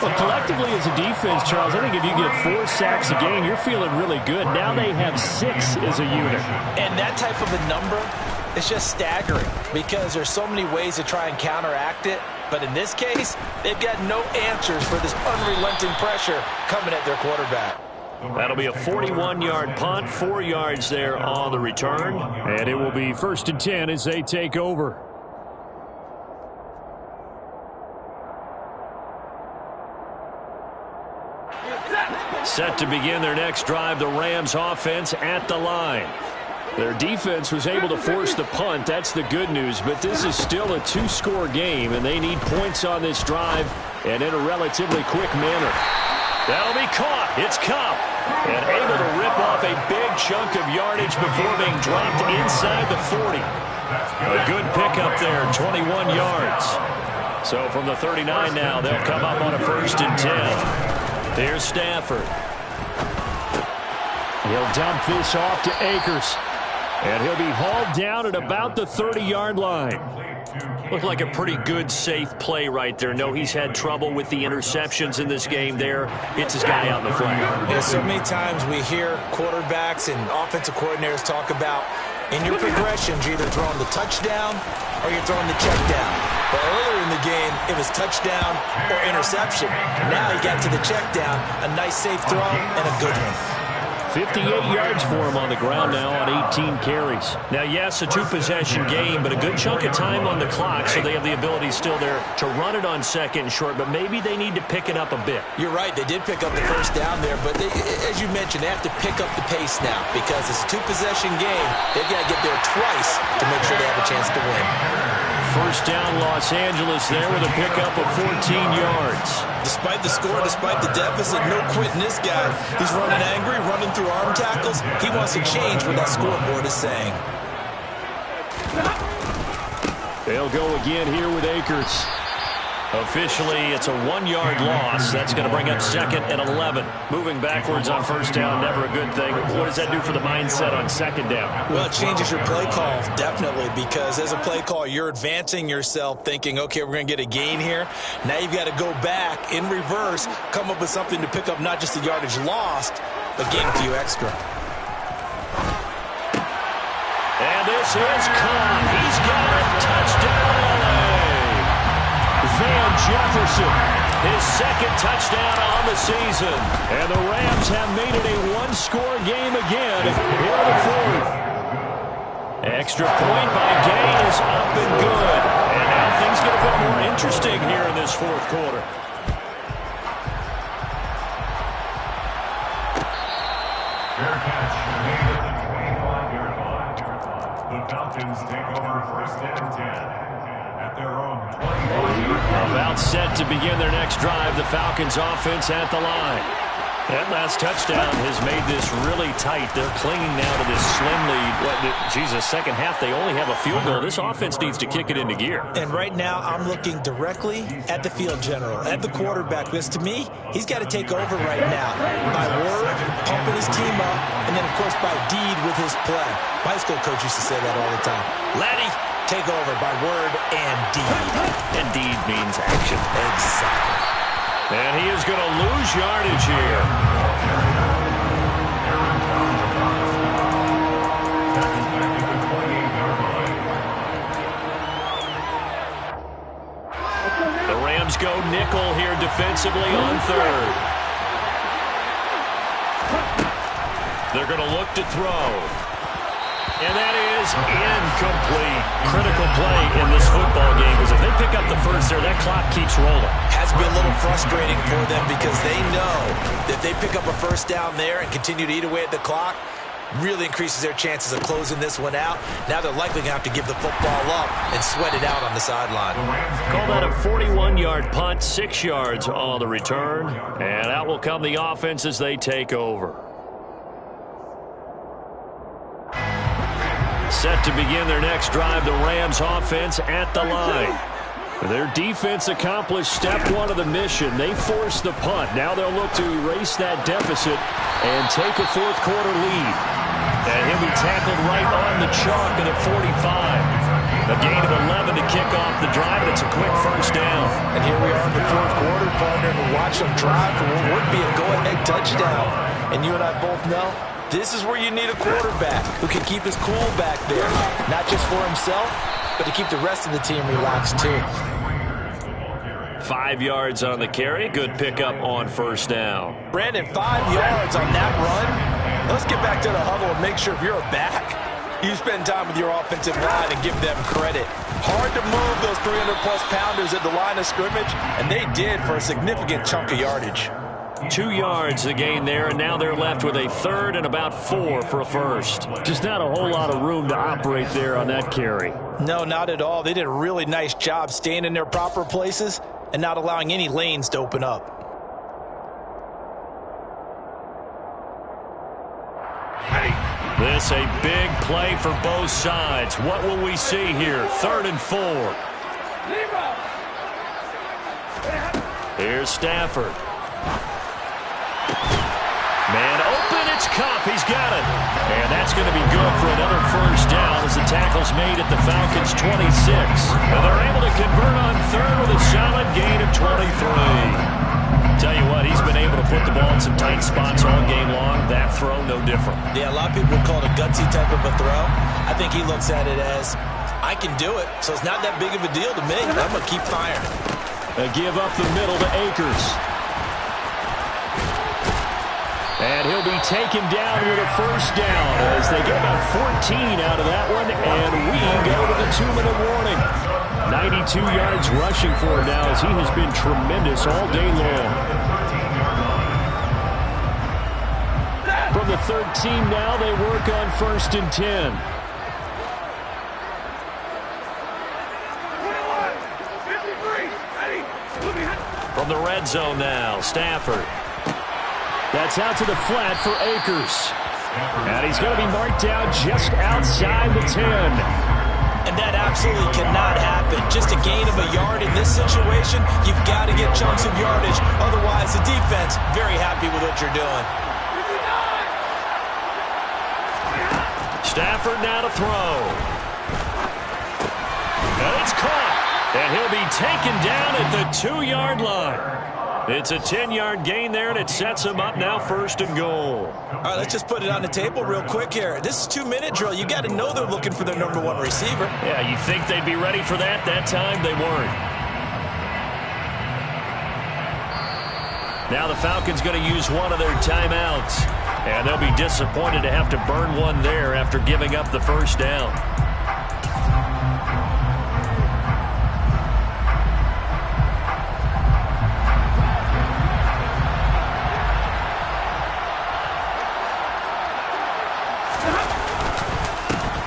Well, collectively as a defense, Charles, I think if you get 4 sacks a game, you're feeling really good. Now they have 6 as a unit. And that type of a number is just staggering because there's so many ways to try and counteract it. But in this case, they've got no answers for this unrelenting pressure coming at their quarterback. That'll be a 41-yard punt, 4 yards there on the return. And it will be 1st and 10 as they take over. Set to begin their next drive, the Rams offense at the line. Their defense was able to force the punt. That's the good news. But this is still a 2-score game, and they need points on this drive and in a relatively quick manner. That'll be caught. It's Cup. And able to rip off a big chunk of yardage before being dropped inside the 40. A good pickup there, 21 yards. So from the 39 now, they'll come up on a 1st and 10. Here's Stafford. He'll dump this off to Akers. And he'll be hauled down at about the 30-yard line. Looked like a pretty good, safe play right there. No, he's had trouble with the interceptions in this game there. Hits his guy out in the flat. Yeah, so many times we hear quarterbacks and offensive coordinators talk about in your progressions, you're either throwing the touchdown or you're throwing the check down. But earlier in the game, it was touchdown or interception. Now he got to the check down, a nice safe throw, and a good one. 58 yards for him on the ground now on 18 carries. Now, yes, a 2-possession game, but a good chunk of time on the clock, so they have the ability still there to run it on 2nd and short, but maybe they need to pick it up a bit. You're right. They did pick up the 1st down there, but they, as you mentioned, they have to pick up the pace now because it's a 2-possession game. They've got to get there twice to make sure they have a chance to win. 1st down, Los Angeles there with a pickup of 14 yards. Despite the score, despite the deficit, no quitting this guy. He's running angry, running through arm tackles. He wants to change what that scoreboard is saying. They'll go again here with Akers. Officially, it's a 1-yard loss. That's going to bring up 2nd and 11. Moving backwards on 1st down, never a good thing. What does that do for the mindset on 2nd down? Well, it changes your play call, definitely, because as a play call, you're advancing yourself thinking, okay, we're going to get a gain here. Now you've got to go back in reverse, come up with something to pick up not just the yardage lost, but gain a few extra. And this is caught. He's got it. Touchdown, LA. Van Jefferson his second touchdown on the season. And the Rams have made it a one-score game again here in the fourth. Extra point by Gay is up and good. And now things get a bit more interesting here in this fourth quarter. Fair catch made at the 25-yard line. The Falcons take over first and 10 at their own 25-yard line. About set to begin their next drive, the Falcons offense at the line. That last touchdown has made this really tight. They're clinging now to this slim lead. Second half, they only have a field goal. This offense needs to kick it into gear. And right now, I'm looking directly at the field general, at the quarterback. Because to me, he's got to take over right now. By word, pumping his team up, and then, of course, by deed with his play. My high school coach used to say that all the time. Laddie, take over by word and deed. And deed means action. Exactly. And he is going to lose yardage here. The Rams go nickel here defensively on third. They're going to look to throw. And that is incomplete. Critical play in this football game, because if they pick up the first there, that clock keeps rolling. Has to be a little frustrating for them because they know that if they pick up a first down there and continue to eat away at the clock, really increases their chances of closing this one out. Now they're likely going to have to give the football up and sweat it out on the sideline. Call that a 41-yard punt, 6 yards on the return. And out will come the offense as they take over. Set to begin their next drive, the Rams offense at the line. Their defense accomplished step one of the mission. They forced the punt. Now they'll look to erase that deficit and take a fourth quarter lead. And he'll be tackled right on the chalk at a 45. A gain of 11 to kick off the drive, and it's a quick first down. And here we are in the fourth quarter, partner, and watch them drive for what would be a go-ahead touchdown. And you and I both know this is where you need a quarterback who can keep his cool back there, not just for himself, but to keep the rest of the team relaxed too. 5 yards on the carry. Good pickup on first down. Brandon, 5 yards on that run. Let's get back to the huddle and make sure if you're back, you spend time with your offensive line and give them credit. Hard to move those 300-plus pounders at the line of scrimmage, and they did for a significant chunk of yardage. 2 yards the gain there, and now they're left with a third and about 4 for a first. Just not a whole lot of room to operate there on that carry. No, not at all. They did a really nice job staying in their proper places and not allowing any lanes to open up. This a big play for both sides. What will we see here? 3rd and 4. Here's Stafford. Man open, it's Cup. He's got it. And that's going to be good for another first down as the tackle's made at the Falcons' 26. And they're able to convert on third with a solid gain of 23. Tell you what, he's been able to put the ball in some tight spots all game long. That throw, no different. Yeah, a lot of people would call it a gutsy type of a throw. I think he looks at it as, I can do it, so it's not that big of a deal to me. I'm going to keep firing. A give up the middle to Akers. And he'll be taken down with a first down as they get about 14 out of that one, and we go to the 2-minute warning. 92 yards rushing for him now as he has been tremendous all day long. From the 13 now, they work on 1st and 10. From the red zone now, Stafford. That's out to the flat for Akers. And he's going to be marked down just outside the 10. And that absolutely cannot happen. Just a gain of a yard in this situation, you've got to get chunks of yardage. Otherwise, the defense, very happy with what you're doing. Stafford now to throw. And it's caught. And he'll be taken down at the 2-yard line. It's a 10-yard gain there, and it sets him up now 1st and goal. All right, let's just put it on the table real quick here. This is 2-minute drill. You got to know they're looking for their number 1 receiver. Yeah, you think they'd be ready for that? That time they weren't. Now the Falcons going to use one of their timeouts. And they'll be disappointed to have to burn one there after giving up the first down.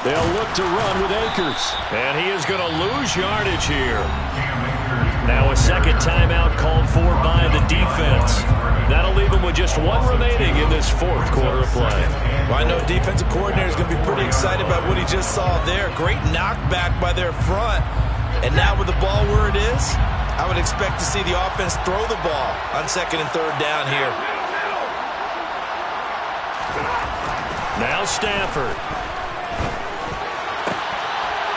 They'll look to run with Akers. And he is going to lose yardage here. Now a second timeout called for by the defense. That'll leave him with just one remaining in this fourth quarter of play. Well, I know defensive coordinator is going to be pretty excited about what he just saw there. Great knockback by their front. And now with the ball where it is, I would expect to see the offense throw the ball on second and third down here. Now Stafford.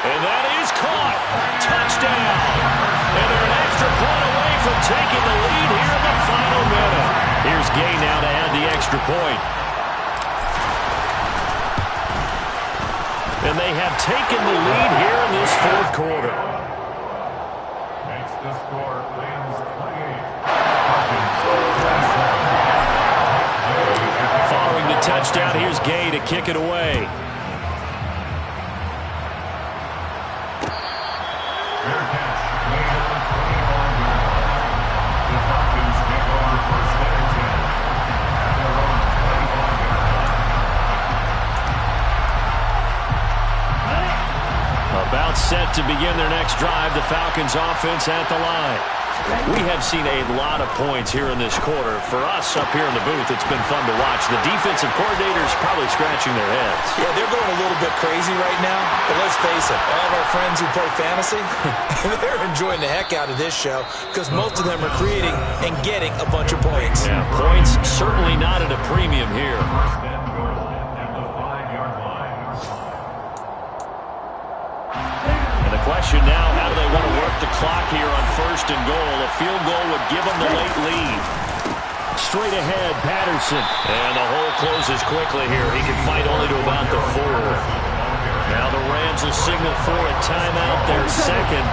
And that is caught. Touchdown. And they're an extra point away from taking the lead here in the final minute. Here's Gay now to add the extra point. And they have taken the lead here in this fourth quarter. Makes the score Rams 28. Following the touchdown, here's Gay to kick it away. About set to begin their next drive, the Falcons offense at the line. We have seen a lot of points here in this quarter. For us up here in the booth, it's been fun to watch. The defensive coordinators probably scratching their heads. Yeah, they're going a little bit crazy right now. But let's face it, all of our friends who play fantasy, they're enjoying the heck out of this show because most of them are creating and getting a bunch of points. Yeah, points certainly not at a premium here. Question now, how do they want to work the clock here on first and goal? A field goal would give them the late lead. Straight ahead, Patterson. And the hole closes quickly here. He can fight only to about the 4. Now the Rams will signal for a timeout, their second.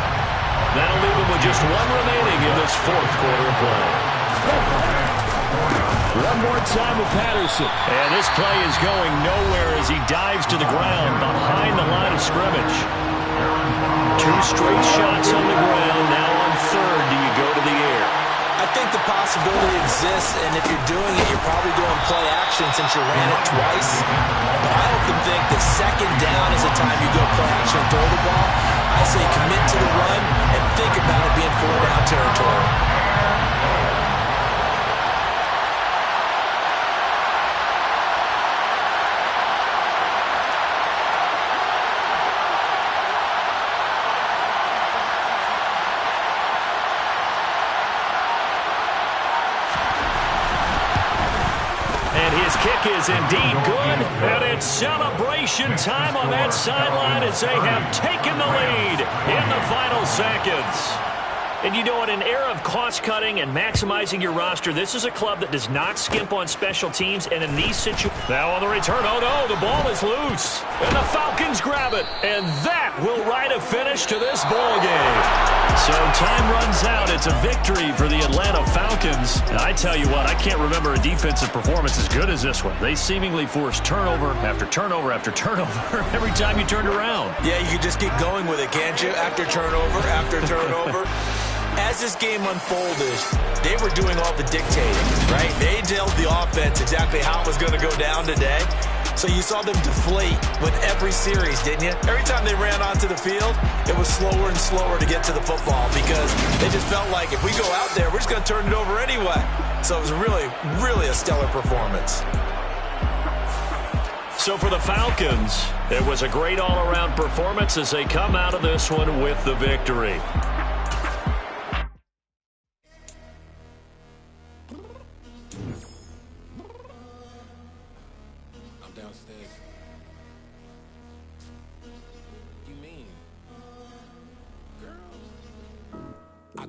That'll leave them with just one remaining in this fourth quarter of play. One more time with Patterson. And this play is going nowhere as he dives to the ground behind the line of scrimmage. 2 straight shots on the ground. Now on third, do you go to the air? I think the possibility exists, and if you're doing it, you're probably going play action since you ran it twice. But I often think that second down is the time you go play action and throw the ball. I say commit to the run and think about it being 4-down territory. Kick is indeed good, and it's celebration time on that sideline as they have taken the lead in the final seconds. And you know, in an era of cost-cutting and maximizing your roster, this is a club that does not skimp on special teams, and in these situations... Now on the return, oh no, the ball is loose. And the Falcons grab it, and that will write a finish to this ball game. So time runs out. It's a victory for the Atlanta Falcons. And I tell you what, I can't remember a defensive performance as good as this one. They seemingly forced turnover after turnover after turnover every time you turned around. Yeah, you can just keep going with it, can't you? After turnover, after turnover. As this game unfolded, they were doing all the dictating, right? They told the offense exactly how it was going to go down today. So you saw them deflate with every series, didn't you? Every time they ran onto the field, it was slower and slower to get to the football because they just felt like if we go out there, we're just going to turn it over anyway. So it was really, really a stellar performance. So for the Falcons, it was a great all-around performance as they come out of this one with the victory.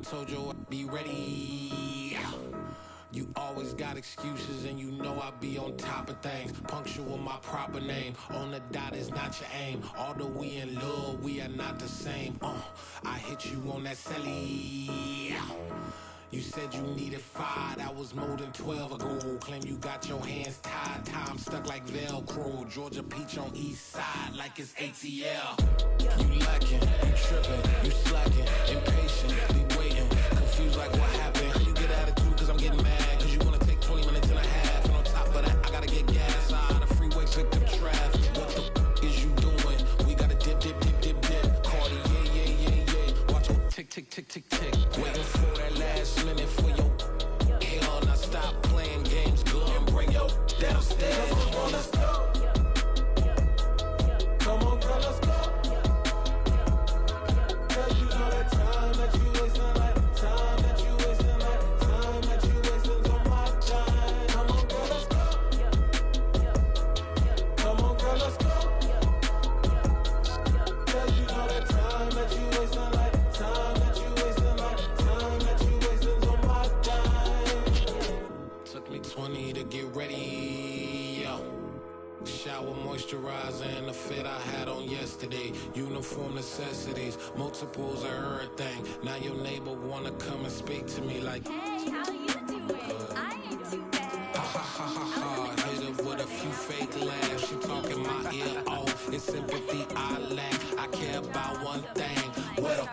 Told you I'd be ready. You always got excuses and you know I be on top of things. Punctual my proper name. On the dot is not your aim. Although we in love, we are not the same. I hit you on that celly. You said you needed 5, that was more than 12 ago. Claim you got your hands tied, time stuck like Velcro. Georgia peach on east side like it's ATL. You lacking, you tripping, you slacking, impatient, be waiting, confused like what happened. How you get attitude cause I'm getting mad, cause you wanna take 20 minutes and a half. And on top of that, I gotta get gas out of the freeway, pick up traffic. What the is you doing? We gotta dip, Cardi, yeah. Watch your tick, tick, tick, tick, tick. Waiting for that last minute for your hell. Now stop playing games, go and bring your downstairs. Come on, let's go. Come on, girl, let's go. Girl, you know that time that you wasting, like time that you wasting, like time that you wasting on my time. Come on, girl, let's go. Come on, girl, let's go. Girl, you know that time that you wasting, like time that you wasting, like time that you wasting on my time. Took me 20 to get ready, yo. Shower, moisturizer, and the fit I had on yesterday. Uniform necessities, multiples of everything. Now your neighbor wanna come and speak to me like, hey, how you doing? I ain't too bad. Ha ha ha ha ha. Hit her with a few fake laughs. She talking my ear off. It's sympathy I lack. I care about one thing. What up?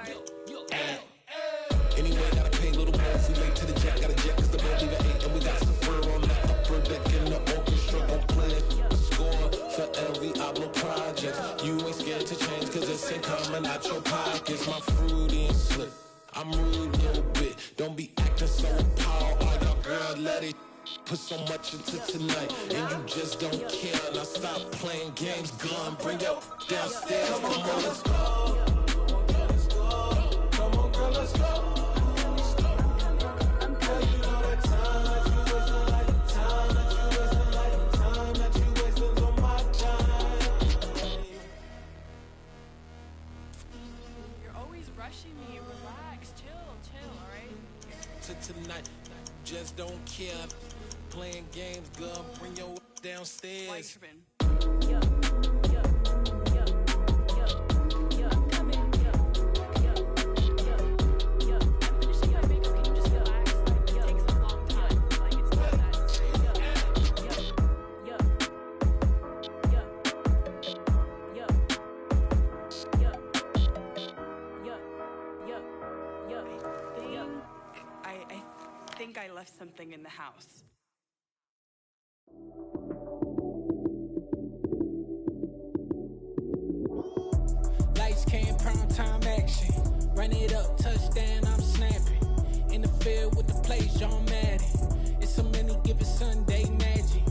Anyway, gotta pay a little more if we late to the jet. Gotta jet cause the boat leave at 8. And we got some fur on the upper deck in the orchestra. Gon' play a score for every Ablo project. You ain't scared to change cause it's ain't coming out your pockets. My fruity and slip. I'm rude a little bit. Don't be acting so appalled. All y'all girl, let it put so much into tonight. And you just don't care. Now stop playing games, gun. Bring your downstairs. Come on, let's go. Come on, girl, let's go. Tonight, just don't care. Playing games, girl, bring your downstairs. I left something in the house. Lights came, prime time action. Run it up, touchdown, I'm snapping. In the field with the plays, John Madden. It's a many given Sunday magic.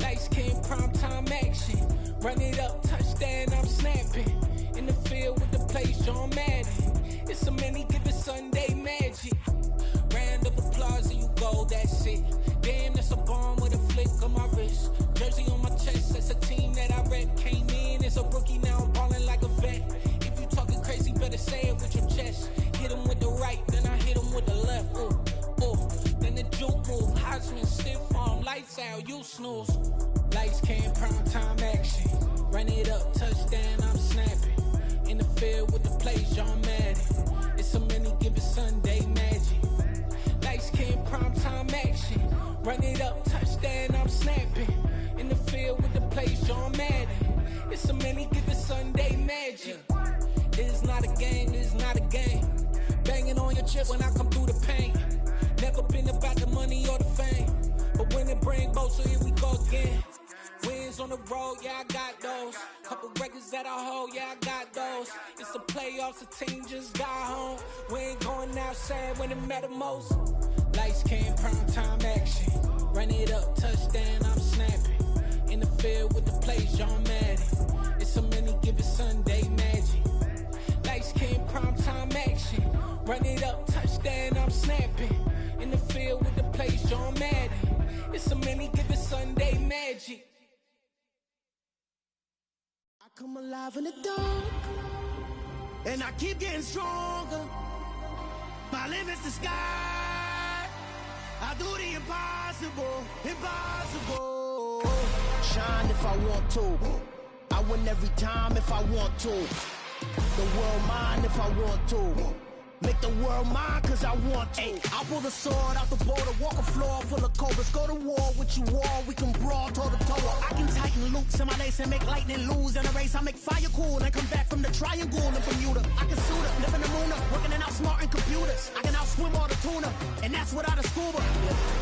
Lights came, prime time action. Run it up, touchdown, I'm snapping. In the field with the plays, John Madden. It's a many given Sunday magic. Round of applause and you go, that's it. Damn, that's a bomb with a flick on my wrist. Jersey on my chest, that's a team that I rep. Came in as a rookie, now I'm ballin' like a vet. If you talking crazy, better say it with your chest. Hit him with the right, then I hit him with the left. Then the juke move, Heisman, stiff arm, lights out, you snooze. Lights came, prime time action. Run it up, touchdown, I'm snapping. In the field with the plays, John Madden. It's a many given Sunday magic. Lights came, prime time action. Run it up, touchdown, I'm snapping. In the field with the plays, John Madden. It's a many given Sunday magic. This is not a game, this is not a game. Banging on your chip when I come through the paint. Never been about the money or the fame. But when it bring both, so here we go again. Wins on the road, yeah, I got those. Couple records that I hold, yeah, I got those. It's the playoffs, the team just got home. We ain't going outside when it matter most. Lights came, prime time action. Run it up, touchdown, I'm snapping. In the field with the plays, John Madden. It's a many given Sunday magic. Lights came, prime time action. Run it up, touchdown, I'm snapping. In the field with the plays, John Madden. It's a many given Sunday magic. I come alive in the dark, and I keep getting stronger. My limit's the sky. I do the impossible, impossible. Shine if I want to. I win every time if I want to. The world mine if I want to. Make the world mine cause I want to. I'll pull the sword out the border, walk a floor full of cobras. Go to war with you all, we can brawl toe to toe. I can tighten loops in my lace and make lightning lose in a race. I make fire cool and come back from the triangle in Bermuda. I can suit up, live in the moon up, working and outsmarting computers. I can outswim all the tuna, and that's without a scuba.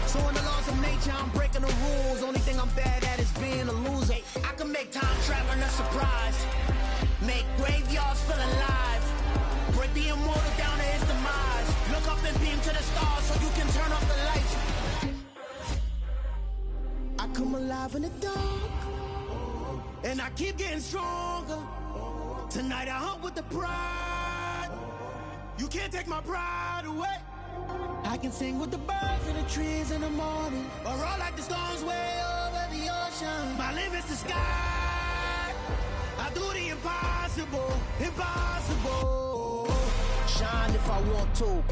So in the laws of nature, I'm breaking the rules. Only thing I'm bad at is being a loser. I can make time traveling a surprise, make graveyards feel alive, break the immortal down to his demise. Look up and beam to the stars so you can turn off the lights. I come alive in the dark, and I keep getting stronger. Tonight I hunt with the pride. You can't take my pride away. I can sing with the birds and the trees in the morning, or roll like the storms way over the ocean. My limit's the sky. I do the impossible, impossible. Shine if I want to.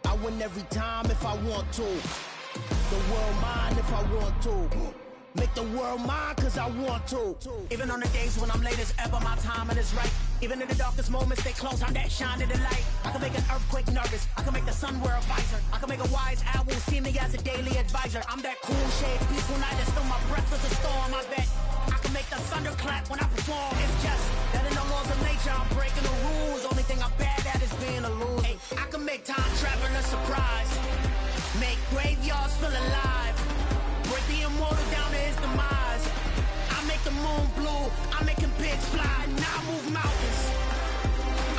I win every time if I want to. The world mine if I want to. Make the world mine cause I want to. Even on the days when I'm late as ever, my timing is right. Even in the darkest moments, stay close, I'm that shine in the light. I can make an earthquake nervous, I can make the sun wear a visor. I can make a wise owl see me as a daily advisor. I'm that cool shade, peaceful night, and still my breath is a storm. I bet I can make the thunder clap when I perform. It's just that in the laws of nature, I'm breaking the rules. Only thing I'm bad at is being a loser. I can make time travel a surprise, make graveyards feel alive, break the immortal down to his demise. I make the moon blue, I'm making pigs fly, now I move mountains.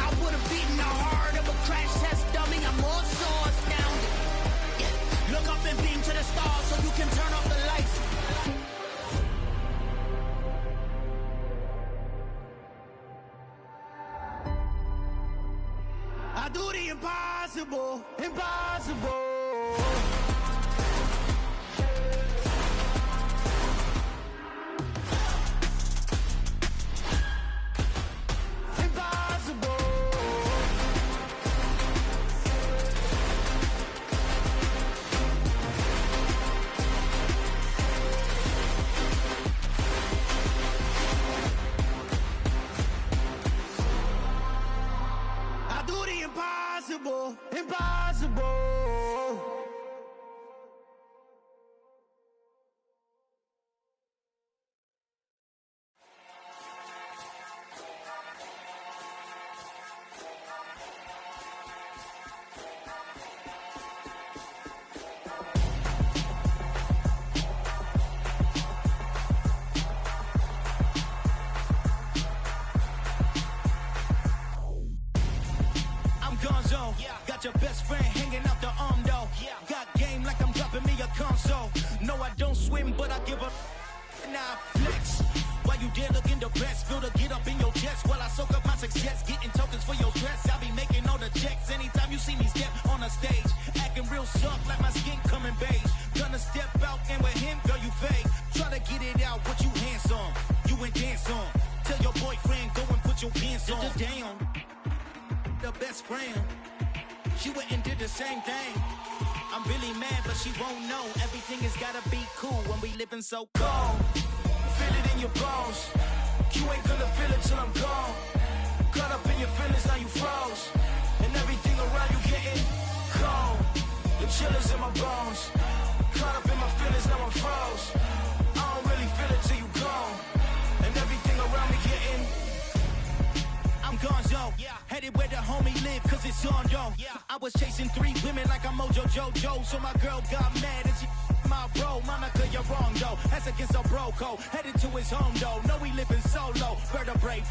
I would've beaten the heart of a crash test dummy, I'm more so astounded. Yeah. Look up and beam to the stars so you can turn off the lights. I do the impossible, impossible. Impossible, impossible. Got your best friend hanging out the arm though. Got game like I'm dropping me a console. No, I don't swim, but I give a now flex. While you there looking depressed, feel the get up in your chest while I soak up my success, getting tokens for your stress. I be making all the checks anytime you see me step on a stage, acting real soft like my skin coming beige. Gonna step out and with him, girl, you fake. Try to get it out, what you handsome, you ain't dance on. Tell your boyfriend go and put your pants on. Down, the best friend. She went and did the same thing. I'm really mad, but she won't know. Everything has gotta be cool when we living so cold. Feel it in your bones. You ain't gonna feel it till I'm gone. Caught up in your feelings, now you froze. And everything around you getting cold. The chillers in my bones. Caught up in my feelings, now I'm froze. I don't really feel it till you gone. And everything around me getting I'm gonzo, headed where the homie live, cause it's on though. I was chasing 3 women like I'm Mojo Jojo, so my girl got mad and she my bro. Monica, you're wrong though, that's against our bro code. Headed to his home though, know we living solo. Vertebrae,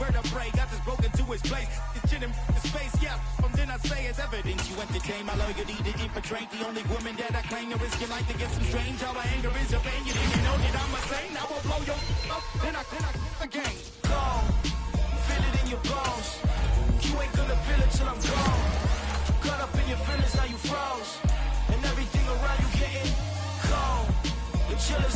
got this broken to his place. It's shit in his face, from then I say it's evidence. You entertain my loyalty to infiltrate. The only woman that I claim to risk your life to get some strange. All my anger is a pain, you didn't know that I'm a saint. Now I'll blow your up, then I again. Go. Feel it in your bones. You ain't gonna feel it till I'm gone. Caught up in your feelings, now you froze. And everything around you getting cold. The chillers